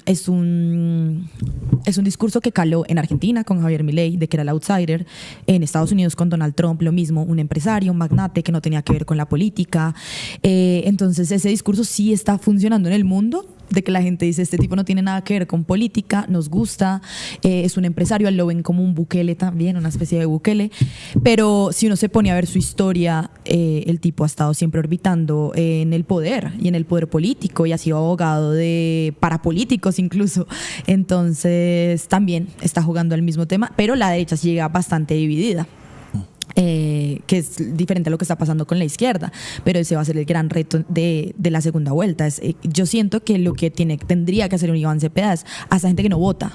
discurso que caló en Argentina con Javier Milei, de que era el outsider, en Estados Unidos con Donald Trump, lo mismo, un empresario, un magnate que no tenía que ver con la política. Entonces ese discurso sí está funcionando en el mundo, de que la gente dice, este tipo no tiene nada que ver con política, nos gusta, es un empresario, lo ven como un Bukele también, una especie de Bukele, pero si uno se pone a ver su historia, el tipo ha estado siempre orbitando en el poder y en el poder político y ha sido abogado de parapolíticos incluso, entonces también está jugando al mismo tema, pero la derecha sí llega bastante dividida. Que es diferente a lo que está pasando con la izquierda, pero ese va a ser el gran reto de la segunda vuelta. Yo siento que lo que tendría que hacer un Iván Cepeda es a esa gente que no vota,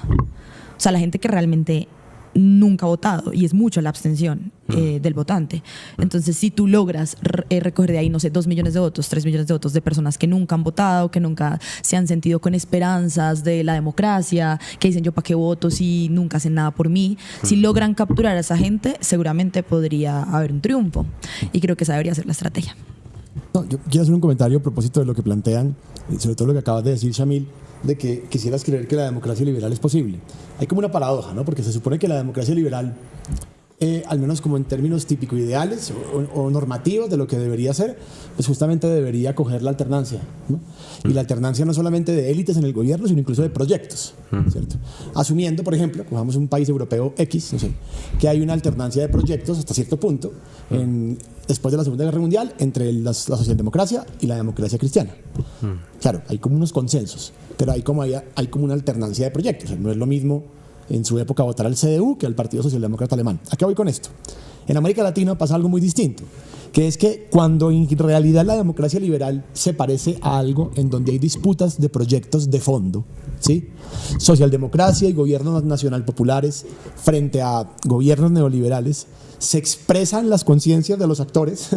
o sea, la gente que realmente nunca ha votado, y es mucho la abstención del votante. Entonces, si tú logras recoger de ahí, no sé, 2 millones de votos, 3 millones de votos de personas que nunca han votado, que nunca se han sentido con esperanzas de la democracia, que dicen yo para qué voto si nunca hacen nada por mí, si logran capturar a esa gente, seguramente podría haber un triunfo, y creo que esa debería ser la estrategia. No, yo quiero hacer un comentario a propósito de lo que plantean, y sobre todo lo que acabas de decir, Shamil, de que quisieras creer que la democracia liberal es posible. Hay como una paradoja, ¿no? Porque se supone que la democracia liberal, al menos como en términos típico ideales o normativos de lo que debería ser, pues justamente debería acoger la alternancia, ¿no? Y la alternancia no solamente de élites en el gobierno, sino incluso de proyectos, ¿cierto? Asumiendo, por ejemplo, cojamos un país europeo X, no sé, que hay una alternancia de proyectos hasta cierto punto, después de la Segunda Guerra Mundial, entre la socialdemocracia y la democracia cristiana. Claro, hay como unos consensos, pero hay como una alternancia de proyectos. O sea, no es lo mismo en su época votar al CDU que al Partido Socialdemócrata Alemán. ¿A qué voy con esto? En América Latina pasa algo muy distinto, que es que cuando en realidad la democracia liberal se parece a algo en donde hay disputas de proyectos de fondo, ¿sí? Socialdemocracia y gobiernos nacional populares frente a gobiernos neoliberales, se expresan las conciencias de los actores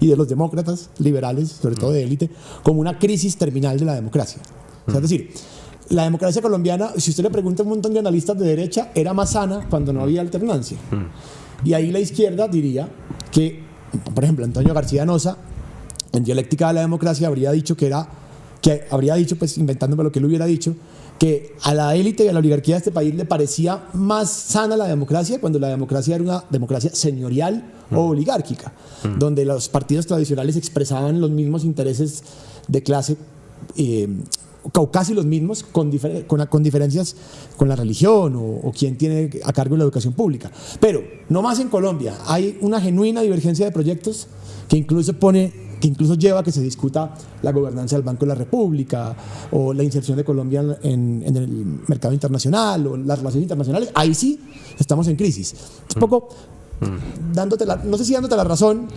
y de los demócratas liberales, sobre todo de élite, como una crisis terminal de la democracia. O sea, es decir, la democracia colombiana, si usted le pregunta a un montón de analistas de derecha, era más sana cuando no había alternancia. Y ahí la izquierda diría que, por ejemplo, Antonio García Nosa, en Dialéctica de la Democracia, habría dicho pues inventándome lo que él hubiera dicho, que a la élite y a la oligarquía de este país le parecía más sana la democracia cuando la democracia era una democracia señorial o oligárquica, donde los partidos tradicionales expresaban los mismos intereses de clase, o casi los mismos, con diferencias con la religión o quien tiene a cargo la educación pública. Pero no más en Colombia, hay una genuina divergencia de proyectos que incluso pone que incluso lleva a que se discuta la gobernanza del Banco de la República o la inserción de Colombia en el mercado internacional o las relaciones internacionales, ahí sí estamos en crisis. Un poco no sé si dándote la razón,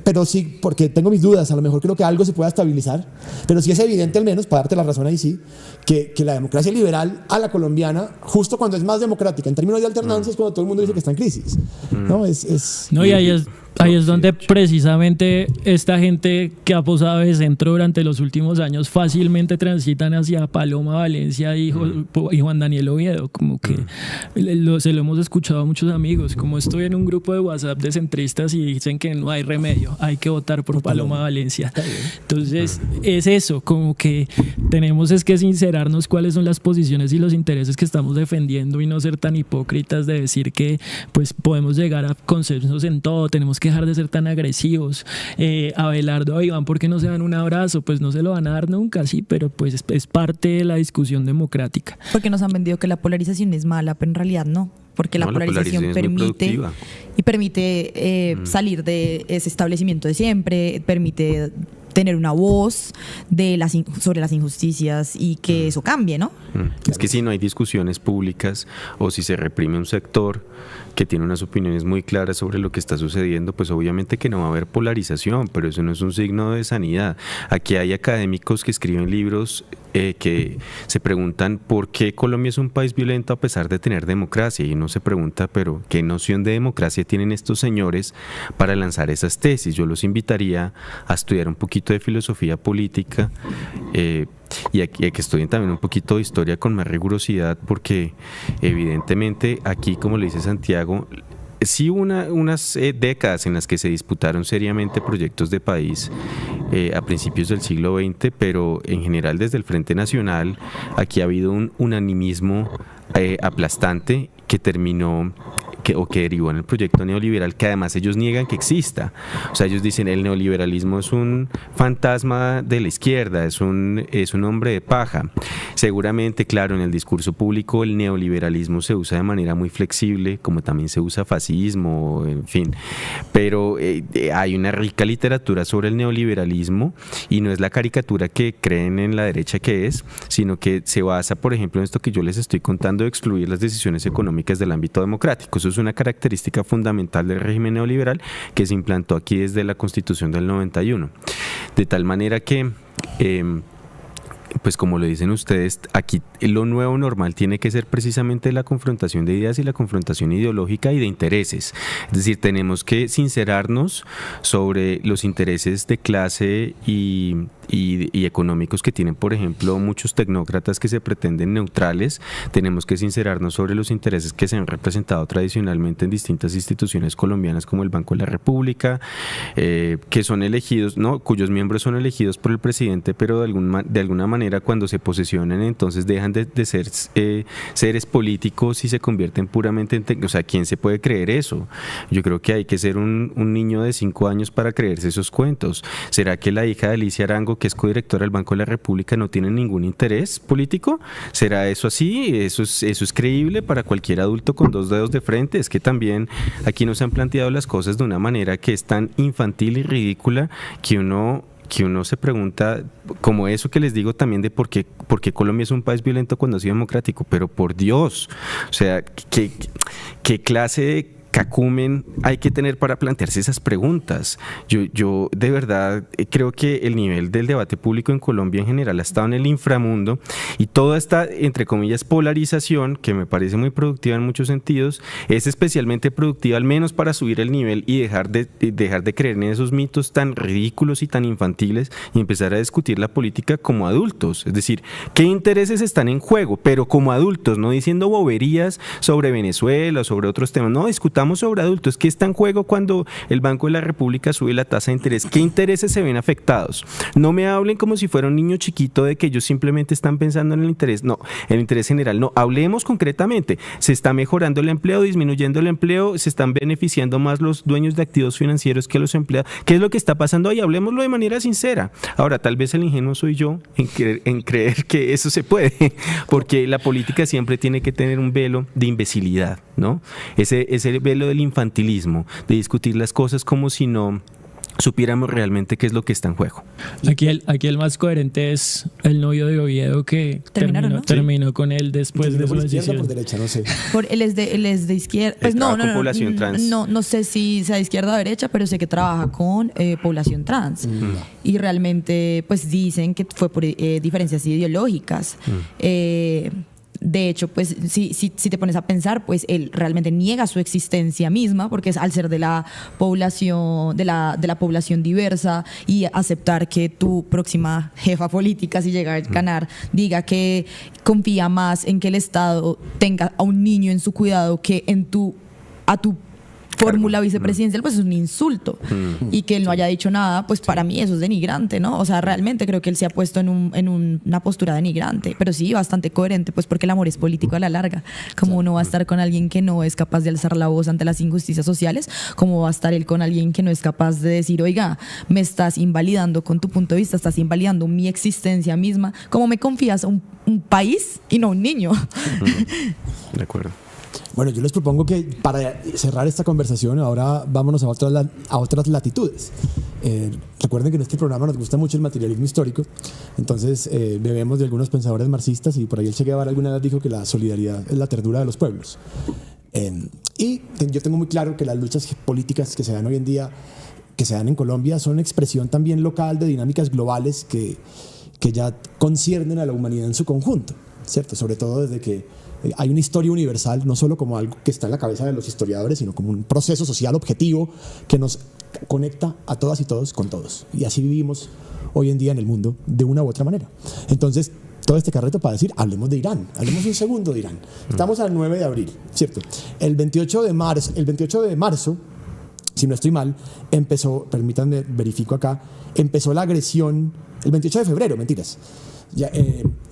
pero sí, porque tengo mis dudas, a lo mejor creo que algo se pueda estabilizar, pero sí es evidente, al menos, para darte la razón ahí sí, que la democracia liberal a la colombiana, justo cuando es más democrática, en términos de alternancia, es cuando todo el mundo dice que está en crisis. ¿No? No, y ahí es donde precisamente esta gente que ha posado de centro durante los últimos años fácilmente transitan hacia Paloma Valencia y Juan Daniel Oviedo, como que se lo hemos escuchado a muchos amigos, como estoy en un grupo de WhatsApp de centristas y dicen que no hay remedio, hay que votar por Paloma Valencia. Entonces es eso, como que tenemos es que sincerarnos cuáles son las posiciones y los intereses que estamos defendiendo y no ser tan hipócritas de decir que pues podemos llegar a consensos en todo, tenemos que dejar de ser tan agresivos. Abelardo, a Iván, ¿por qué no se dan un abrazo? Pues no se lo van a dar nunca, sí, pero pues es parte de la discusión democrática. Porque nos han vendido que la polarización es mala, pero en realidad no. Porque la polarización permite salir de ese establecimiento de siempre, permite tener una voz sobre las injusticias y que eso cambie, ¿no? Es que si no hay discusiones públicas o si se reprime un sector que tiene unas opiniones muy claras sobre lo que está sucediendo, pues obviamente que no va a haber polarización, pero eso no es un signo de sanidad. Aquí hay académicos que escriben libros que se preguntan por qué Colombia es un país violento a pesar de tener democracia, y uno se pregunta, pero ¿qué noción de democracia tienen estos señores para lanzar esas tesis? Yo los invitaría a estudiar un poquito de filosofía política y aquí que estudien también un poquito de historia con más rigurosidad, porque evidentemente aquí, como le dice Santiago, sí hubo unas décadas en las que se disputaron seriamente proyectos de país a principios del siglo XX, pero en general desde el Frente Nacional aquí ha habido un unanimismo aplastante que terminó que derivó en el proyecto neoliberal, que además ellos niegan que exista. O sea, ellos dicen el neoliberalismo es un fantasma de la izquierda, es un hombre de paja. Seguramente, claro, en el discurso público el neoliberalismo se usa de manera muy flexible, como también se usa fascismo, en fin. Pero hay una rica literatura sobre el neoliberalismo y no es la caricatura que creen en la derecha que es, sino que se basa, por ejemplo, en esto que yo les estoy contando, de excluir las decisiones económicas del ámbito democrático. Eso es una característica fundamental del régimen neoliberal que se implantó aquí desde la Constitución del 91. De tal manera que pues como lo dicen ustedes, aquí lo nuevo normal tiene que ser precisamente la confrontación de ideas y la confrontación ideológica y de intereses. Es decir, tenemos que sincerarnos sobre los intereses de clase y económicos que tienen, por ejemplo, muchos tecnócratas que se pretenden neutrales. Tenemos que sincerarnos sobre los intereses que se han representado tradicionalmente en distintas instituciones colombianas como el Banco de la República, que son elegidos, ¿no?, cuyos miembros son elegidos por el presidente, pero de alguna manera cuando se posesionan entonces dejan de ser seres políticos y se convierten puramente en o sea, ¿quién se puede creer eso? Yo creo que hay que ser un niño de 5 años para creerse esos cuentos. ¿Será que la hija de Alicia Arango, que es codirectora del Banco de la República, no tiene ningún interés político? ¿Será eso así? ¿Eso es creíble para cualquier adulto con 2 dedos de frente? Es que también aquí nos han planteado las cosas de una manera que es tan infantil y ridícula que uno se pregunta, como eso que les digo también de por qué Colombia es un país violento cuando ha sido democrático, pero por Dios, o sea, ¿qué clase de cacumen hay que tener para plantearse esas preguntas? Yo de verdad creo que el nivel del debate público en Colombia en general ha estado en el inframundo, y toda esta, entre comillas, polarización, que me parece muy productiva en muchos sentidos, es especialmente productiva al menos para subir el nivel y dejar de creer en esos mitos tan ridículos y tan infantiles y empezar a discutir la política como adultos. Es decir, ¿qué intereses están en juego? Pero como adultos, no diciendo boberías sobre Venezuela o sobre otros temas, no, discutamos sobre adultos. ¿Qué está en juego cuando el Banco de la República sube la tasa de interés? ¿Qué intereses se ven afectados? No me hablen como si fuera un niño chiquito de que ellos simplemente están pensando en el interés. No, el interés general. No, hablemos concretamente. ¿Se está mejorando el empleo, disminuyendo el empleo? ¿Se están beneficiando más los dueños de activos financieros que los empleados? ¿Qué es lo que está pasando ahí? Hablemoslo de manera sincera. Ahora, tal vez el ingenuo soy yo en creer que eso se puede, porque la política siempre tiene que tener un velo de imbecilidad, ¿no? Ese velo del infantilismo, de discutir las cosas como si no supiéramos realmente qué es lo que está en juego. Aquí el más coherente es el novio de Oviedo, que terminó con él después de su decisión. Por derecha, no sé. Él es de izquierda. Pues población trans. No sé si sea de izquierda o derecha, pero sé que trabaja con población trans. Y realmente pues dicen que fue por diferencias ideológicas. De hecho, pues si te pones a pensar, pues él realmente niega su existencia misma, porque es al ser de la población, de la población diversa, y aceptar que tu próxima jefa política, si llega a ganar, diga que confía más en que el Estado tenga a un niño en su cuidado que a tu fórmula vicepresidencial, pues es un insulto. Y que él no haya dicho nada, pues para mí eso es denigrante, ¿no? O sea, realmente creo que él se ha puesto en una postura denigrante, pero sí bastante coherente, pues porque el amor es político a la larga. Como uno va a estar con alguien que no es capaz de alzar la voz ante las injusticias sociales, como va a estar él con alguien que no es capaz de decir, oiga, me estás invalidando con tu punto de vista, estás invalidando mi existencia misma, ¿cómo me confías a un país y no a un niño? De acuerdo. Bueno, yo les propongo que para cerrar esta conversación ahora vámonos a otras latitudes. Recuerden que en este programa nos gusta mucho el materialismo histórico, entonces bebemos de algunos pensadores marxistas, y por ahí el Che Guevara alguna vez dijo que la solidaridad es la ternura de los pueblos. Y yo tengo muy claro que las luchas políticas que se dan hoy en día, que se dan en Colombia, son expresión también local de dinámicas globales que ya conciernen a la humanidad en su conjunto, ¿cierto? Sobre todo desde que hay una historia universal, no solo como algo que está en la cabeza de los historiadores, sino como un proceso social objetivo que nos conecta a todas y todos con todos. Y así vivimos hoy en día en el mundo de una u otra manera. Entonces, todo este carreto para decir, hablemos de Irán, hablemos un segundo de Irán. Estamos al 9 de abril, ¿cierto? El 28 de marzo, si no estoy mal, permítanme, verifico acá, empezó la agresión, el 28 de febrero, mentiras.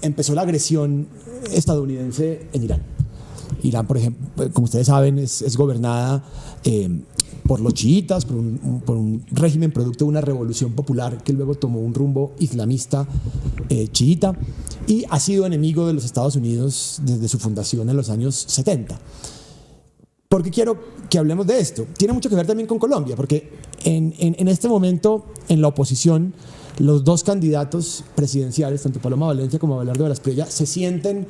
Empezó la agresión estadounidense en Irán. Irán, por ejemplo, como ustedes saben, es gobernada por los chiitas, por un régimen producto de una revolución popular que luego tomó un rumbo islamista chiita, y ha sido enemigo de los Estados Unidos desde su fundación en los años 70. ¿Por qué quiero que hablemos de esto? Tiene mucho que ver también con Colombia, porque en este momento, en la oposición, los dos candidatos presidenciales, tanto Paloma Valencia como Abelardo de la Espriella, se sienten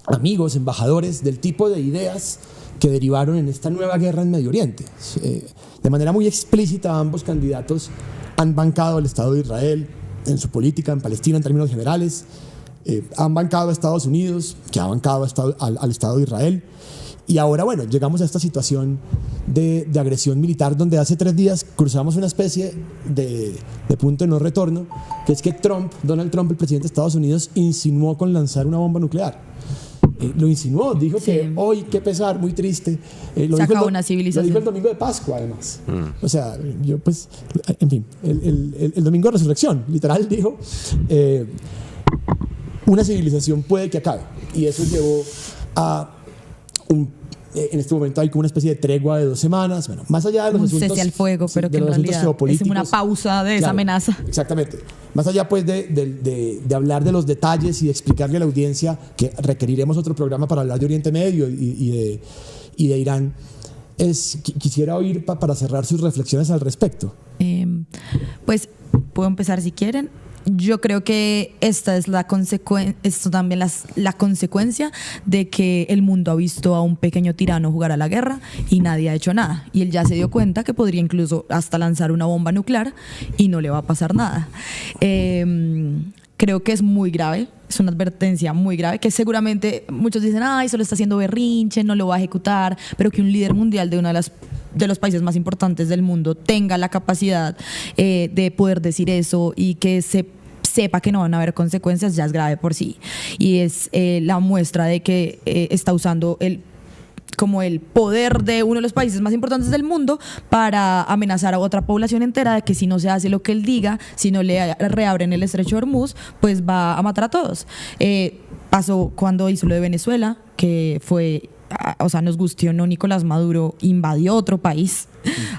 amigos, embajadores del tipo de ideas que derivaron en esta nueva guerra en Medio Oriente. De manera muy explícita, ambos candidatos han bancado al Estado de Israel en su política en Palestina en términos generales, han bancado a Estados Unidos, que ha bancado al Estado de Israel. Y ahora, bueno, llegamos a esta situación de agresión militar, donde hace 3 días cruzamos una especie de punto de no retorno, que es que Donald Trump, el presidente de Estados Unidos, insinuó con lanzar una bomba nuclear. Lo insinuó, dijo que hoy, qué pesar, muy triste. Se acabó una civilización. Lo dijo el domingo de Pascua, además. O sea, yo pues, en fin, el domingo de resurrección, literal, dijo, una civilización puede que acabe. Y eso llevó a en este momento hay como una especie de tregua de 2 semanas, bueno, más allá de los asuntos, cese al fuego, pero que en realidad es una pausa de esa amenaza. Exactamente. Más allá pues de hablar de los detalles y de explicarle a la audiencia, que requeriremos otro programa para hablar de Oriente Medio y de Irán, quisiera oír para cerrar sus reflexiones al respecto. Pues puedo empezar si quieren. Yo creo que esta es la consecuencia de que el mundo ha visto a un pequeño tirano jugar a la guerra y nadie ha hecho nada. Y él ya se dio cuenta que podría incluso hasta lanzar una bomba nuclear y no le va a pasar nada. Creo que es muy grave, es una advertencia muy grave, que seguramente muchos dicen, ay, solo está haciendo berrinche, no lo va a ejecutar, pero que un líder mundial de de los países más importantes del mundo tenga la capacidad de poder decir eso y que sepa que no van a haber consecuencias, ya es grave por sí. Y es la muestra de que está usando como el poder de uno de los países más importantes del mundo para amenazar a otra población entera de que si no se hace lo que él diga, si no le reabren el estrecho de Hormuz, pues va a matar a todos. Pasó cuando hizo lo de Venezuela, que fue o sea, nos guste o no, Nicolás Maduro invadió otro país,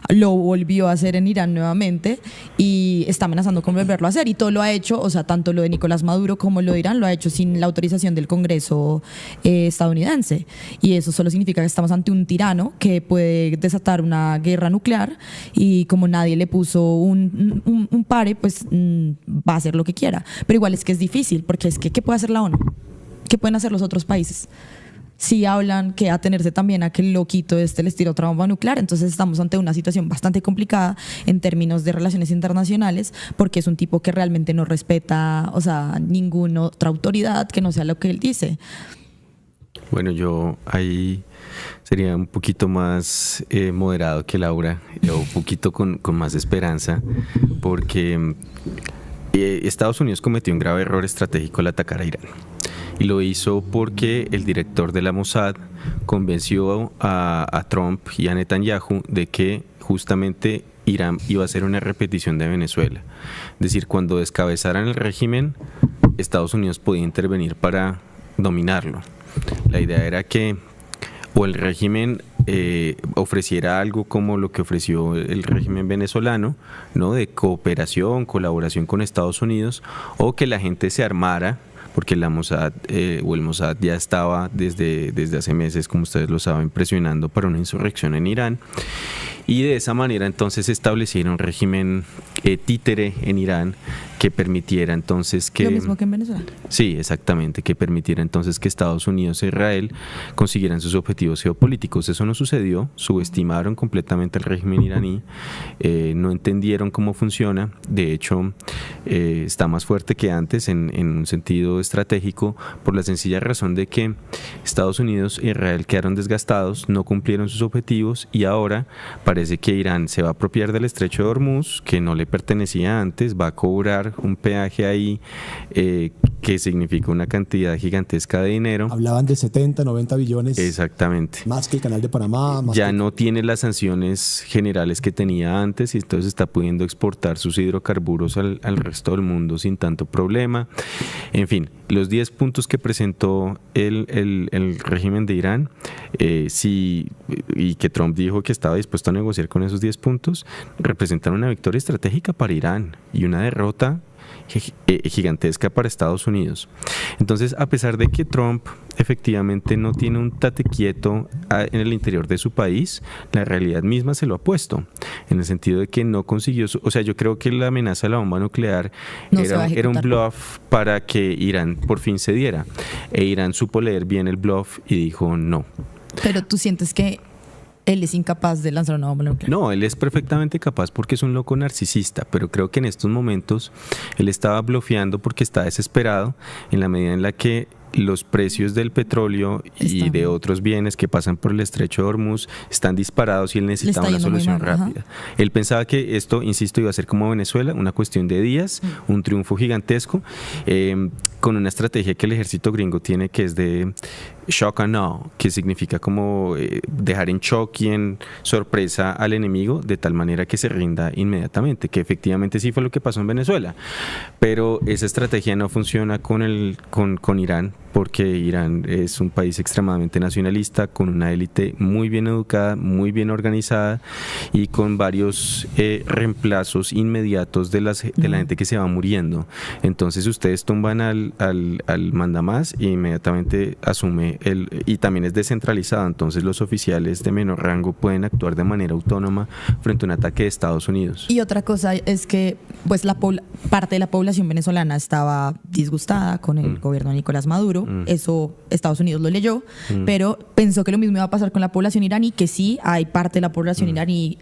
lo volvió a hacer en Irán nuevamente y está amenazando con volverlo a hacer, y todo lo ha hecho, o sea, tanto lo de Nicolás Maduro como lo de Irán lo ha hecho sin la autorización del Congreso estadounidense, y eso solo significa que estamos ante un tirano que puede desatar una guerra nuclear, y como nadie le puso un pare, pues va a hacer lo que quiera. Pero igual es que es difícil, porque es que ¿qué puede hacer la ONU? ¿Qué pueden hacer los otros países? Si hablan que atenerse también a que el loquito les tira otra bomba nuclear, entonces estamos ante una situación bastante complicada en términos de relaciones internacionales, porque es un tipo que realmente no respeta, o sea, ninguna otra autoridad que no sea lo que él dice. Bueno, yo ahí sería un poquito más moderado que Laura, o un poquito con más esperanza, porque Estados Unidos cometió un grave error estratégico al atacar a Irán. Y lo hizo porque el director de la Mossad convenció a Trump y a Netanyahu de que justamente Irán iba a ser una repetición de Venezuela. Es decir, cuando descabezaran el régimen, Estados Unidos podía intervenir para dominarlo. La idea era que o el régimen ofreciera algo como lo que ofreció el régimen venezolano, ¿no?, de cooperación, colaboración con Estados Unidos, o que la gente se armara, porque la Mossad o el Mossad ya estaba desde hace meses, como ustedes lo saben, presionando para una insurrección en Irán, y de esa manera entonces establecieron un régimen títere en Irán que permitiera entonces que... Lo mismo que en Venezuela. Sí, exactamente, que permitiera entonces que Estados Unidos e Israel consiguieran sus objetivos geopolíticos. Eso no sucedió, subestimaron completamente el régimen iraní, no entendieron cómo funciona, de hecho está más fuerte que antes en un sentido estratégico, por la sencilla razón de que Estados Unidos e Israel quedaron desgastados, no cumplieron sus objetivos, y ahora parece que Irán se va a apropiar del estrecho de Hormuz, que no le pertenecía antes, va a cobrar un peaje ahí que significa una cantidad gigantesca de dinero. Hablaban de 70, 90 billones. Exactamente. Más que el canal de Panamá. Ya no tiene las sanciones generales que tenía antes, y entonces está pudiendo exportar sus hidrocarburos al resto del mundo sin tanto problema. En fin, los 10 puntos que presentó el régimen de Irán, y que Trump dijo que estaba dispuesto a negociar con esos 10 puntos, representan una victoria estratégica para Irán y una derrota gigantesca para Estados Unidos. Entonces, a pesar de que Trump efectivamente no tiene un tate quieto en el interior de su país, la realidad misma se lo ha puesto, en el sentido de que no consiguió, o sea, yo creo que la amenaza de la bomba nuclear era un bluff para que Irán por fin cediera, e Irán supo leer bien el bluff y dijo no. Pero tú sientes que él es incapaz de lanzar una bomba nuclear. No, él es perfectamente capaz porque es un loco narcisista, pero creo que en estos momentos él estaba blofeando porque está desesperado, en la medida en la que los precios del petróleo y de otros bienes que pasan por el estrecho de Hormuz están disparados y él necesitaba una solución rápida. Él pensaba que esto, insisto, iba a ser como Venezuela, una cuestión de días, un triunfo gigantesco, con una estrategia que el ejército gringo tiene, que es de shock and awe, que significa como dejar en shock y en sorpresa al enemigo de tal manera que se rinda inmediatamente, que efectivamente sí fue lo que pasó en Venezuela, pero esa estrategia no funciona con Irán, porque Irán es un país extremadamente nacionalista, con una élite muy bien educada, muy bien organizada y con varios reemplazos inmediatos de la gente que se va muriendo. Entonces ustedes tumban al mandamás e inmediatamente asume y también es descentralizado, entonces los oficiales de menor rango pueden actuar de manera autónoma frente a un ataque de Estados Unidos. Y otra cosa es que pues parte de la población venezolana estaba disgustada con el gobierno de Nicolás Maduro. Eso Estados Unidos lo leyó, pero pensó que lo mismo iba a pasar con la población iraní, que sí hay parte de la población iraní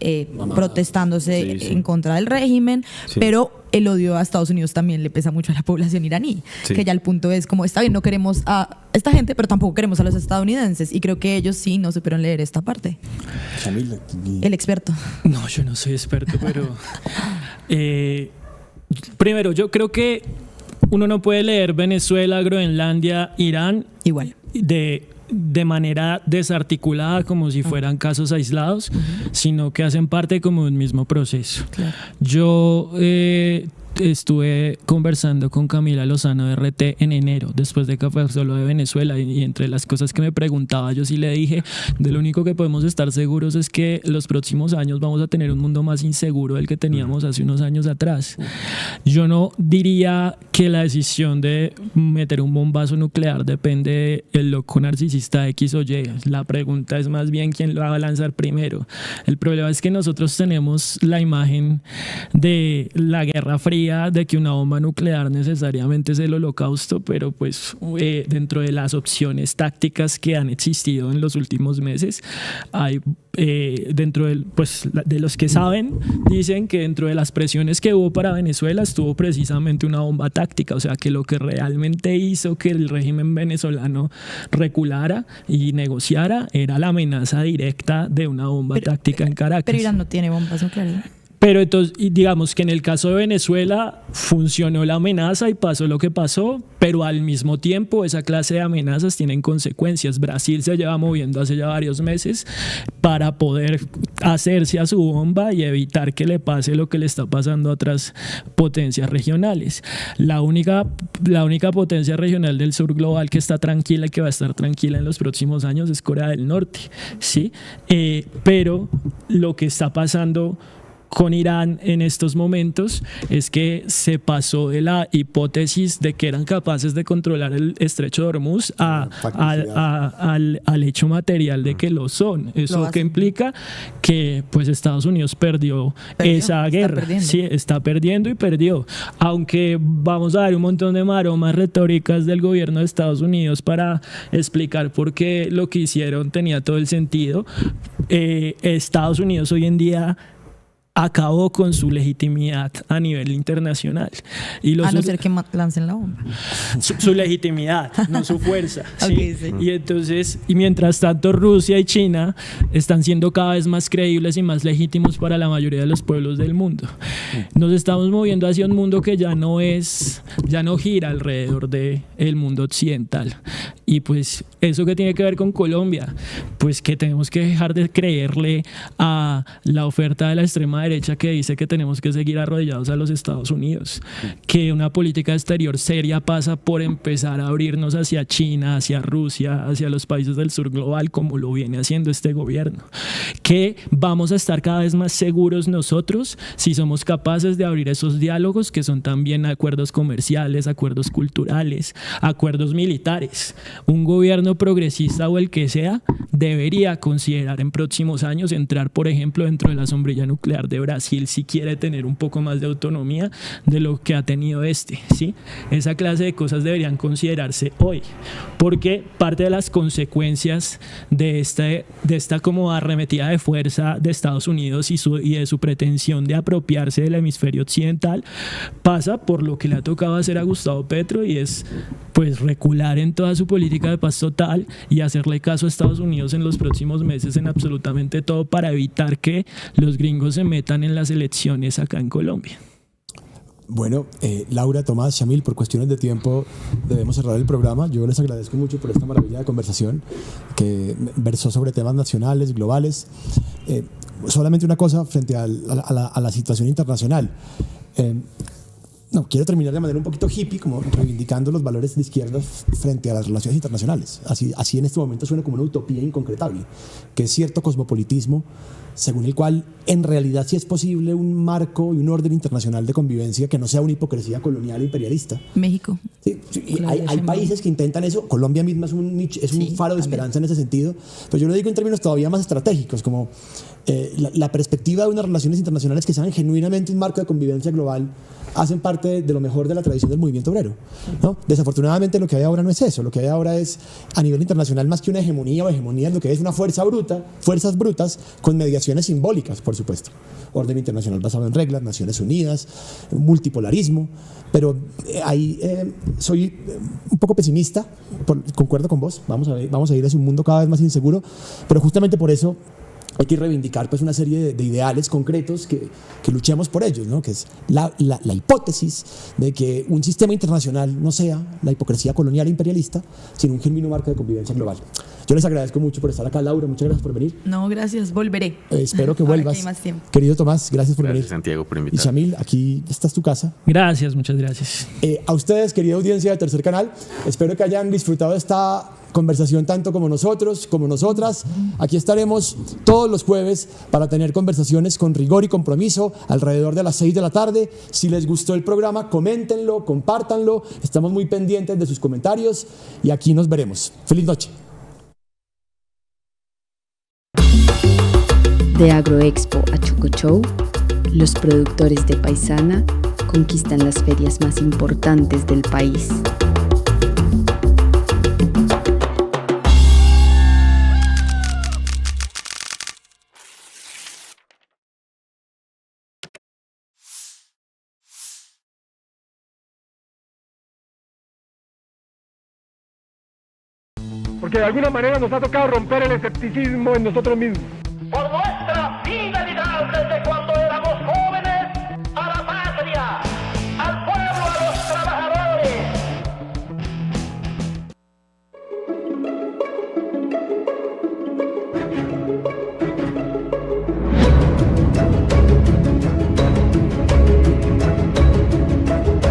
protestándose en contra del régimen, pero el odio a Estados Unidos también le pesa mucho a la población iraní, que ya el punto es como, está bien, no queremos a esta gente, pero tampoco queremos a los estadounidenses, y creo que ellos sí no supieron leer esta parte. El experto. No, yo no soy experto, pero primero, yo creo que uno no puede leer Venezuela, Groenlandia, Irán igual de manera desarticulada, como si fueran casos aislados, sino que hacen parte como de un mismo proceso. Claro. Yo estuve conversando con Camila Lozano de RT en enero, después de que pasó lo de Venezuela, y entre las cosas que me preguntaba, yo sí le dije, de lo único que podemos estar seguros es que los próximos años vamos a tener un mundo más inseguro del que teníamos hace unos años atrás. Yo no diría que la decisión de meter un bombazo nuclear depende del loco narcisista X o Y. La pregunta es más bien quién lo va a lanzar primero. El problema es que nosotros tenemos la imagen de la Guerra Fría, de que una bomba nuclear necesariamente es el holocausto, pero pues dentro de las opciones tácticas que han existido en los últimos meses, hay dentro de los que saben, dicen que dentro de las presiones que hubo para Venezuela estuvo precisamente una bomba táctica, o sea que lo que realmente hizo que el régimen venezolano reculara y negociara era la amenaza directa de una bomba táctica en Caracas. Pero Irán no tiene bombas nucleares. Pero entonces, digamos que en el caso de Venezuela funcionó la amenaza y pasó lo que pasó, pero al mismo tiempo esa clase de amenazas tienen consecuencias. Brasil se lleva moviendo hace ya varios meses para poder hacerse a su bomba y evitar que le pase lo que le está pasando a otras potencias regionales. La única potencia regional del sur global que está tranquila y que va a estar tranquila en los próximos años es Corea del Norte, ¿sí? Pero lo que está pasando con Irán en estos momentos es que se pasó de la hipótesis de que eran capaces de controlar el estrecho de Hormuz al hecho material de que lo son. Eso que implica que pues Estados Unidos perdió esa guerra. Sí, está perdiendo y perdió. Aunque vamos a dar un montón de maromas retóricas del gobierno de Estados Unidos para explicar por qué lo que hicieron tenía todo el sentido. Estados Unidos hoy en día acabó con su legitimidad a nivel internacional. Y a no ser que lancen la bomba. Su legitimidad, no su fuerza. ¿sí? Okay, sí. Y entonces, y mientras tanto Rusia y China están siendo cada vez más creíbles y más legítimos para la mayoría de los pueblos del mundo. Nos estamos moviendo hacia un mundo que ya no gira alrededor del mundo occidental. Y pues eso que tiene que ver con Colombia, pues que tenemos que dejar de creerle a la oferta de la extrema derecha que dice que tenemos que seguir arrodillados a los Estados Unidos, que una política exterior seria pasa por empezar a abrirnos hacia China, hacia Rusia, hacia los países del sur global, como lo viene haciendo este gobierno, que vamos a estar cada vez más seguros nosotros si somos capaces de abrir esos diálogos que son también acuerdos comerciales, acuerdos culturales, acuerdos militares. Un gobierno progresista o el que sea debería considerar en próximos años entrar, por ejemplo, dentro de la sombrilla nuclear de Brasil si quiere tener un poco más de autonomía de lo que ha tenido ¿sí? Esa clase de cosas deberían considerarse hoy, porque parte de las consecuencias de esta como arremetida de fuerza de Estados Unidos y de su pretensión de apropiarse del hemisferio occidental pasa por lo que le ha tocado hacer a Gustavo Petro, y es pues recular en toda su política de paz total y hacerle caso a Estados Unidos en los próximos meses en absolutamente todo para evitar que los gringos se metan en las elecciones acá en Colombia. Bueno, Laura, Tomás, Shamil, por cuestiones de tiempo debemos cerrar el programa. Yo les agradezco mucho por esta maravilla de conversación que versó sobre temas nacionales, globales. Solamente una cosa frente a la situación internacional. No, quiero terminar de manera un poquito hippie, como reivindicando los valores de izquierda frente a las relaciones internacionales. Así en este momento suena como una utopía inconcretable, que es cierto cosmopolitismo, según el cual en realidad sí es posible un marco y un orden internacional de convivencia que no sea una hipocresía colonial e imperialista. México. Sí, hay países que intentan eso. Colombia misma es un faro de esperanza en ese sentido. Pero yo lo digo en términos todavía más estratégicos, como la perspectiva de unas relaciones internacionales que sean genuinamente un marco de convivencia global hacen parte de lo mejor de la tradición del movimiento obrero, ¿no? Desafortunadamente lo que hay ahora no es eso. Lo que hay ahora es, a nivel internacional, más que una hegemonía o hegemonía, lo que hay es una fuerzas brutas con mediaciones simbólicas, por supuesto. Orden internacional basado en reglas, Naciones Unidas, multipolarismo. Pero ahí soy un poco pesimista, concuerdo con vos, vamos a ir hacia un mundo cada vez más inseguro, pero justamente por eso hay que reivindicar pues una serie de ideales concretos que luchemos por ellos, ¿no? Que es la hipótesis de que un sistema internacional no sea la hipocresía colonial e imperialista, sino un genuino marco de convivencia global. Yo les agradezco mucho por estar acá, Laura, muchas gracias por venir. No, gracias, volveré. Espero que Ahora vuelvas. hay más tiempo. Querido Tomás, gracias por Gracias, venir. Santiago, por Y invitarme. Shamil, aquí esta es tu casa. Gracias, muchas gracias. A ustedes, querida audiencia de Tercer Canal, espero que hayan disfrutado de esta conversación tanto como nosotros, como nosotras. Aquí estaremos todos los jueves para tener conversaciones con rigor y compromiso alrededor de las 6 de la tarde. Si les gustó el programa, coméntenlo, compártanlo. Estamos muy pendientes de sus comentarios y aquí nos veremos. Feliz noche. De Agroexpo a Choco Show, los productores de Paisana conquistan las ferias más importantes del país. Porque de alguna manera nos ha tocado romper el escepticismo en nosotros mismos.